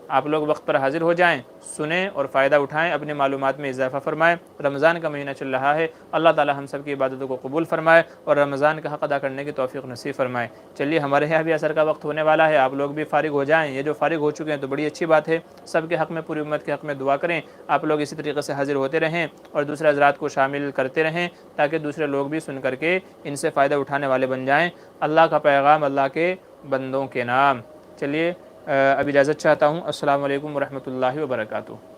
آپ لوگ وقت پر حاضر ہو جائیں، سنیں اور فائدہ اٹھائیں، اپنی معلومات میں اضافہ فرمائیں۔ رمضان کا مہینہ چل رہا ہے، اللہ تعالیٰ ہم سب کی عبادتوں کو قبول فرمائے اور رمضان کا حق ادا کرنے کی توفیق نصیب فرمائے۔ چلیے ہمارے یہاں بھی عصر کا وقت ہونے والا ہے، آپ لوگ بھی فارغ ہو جائیں۔ یہ جو فارغ ہو چکے ہیں تو بڑی اچھی بات ہے، سب کے حق میں، پوری امت کے حق میں دعا کریں۔ آپ لوگ اسی طریقے سے حاضر ہوتے رہیں اور دوسرے حضرات کو شامل کرتے رہیں تاکہ دوسرے لوگ بھی سن کر کے ان سے فائدہ اٹھانے والے بن جائیں۔ اللہ کا پیغام اللہ کے بندوں کے نام۔ چلیے اب اجازت چاہتا ہوں۔ السلام علیکم ورحمۃ اللہ وبرکاتہ۔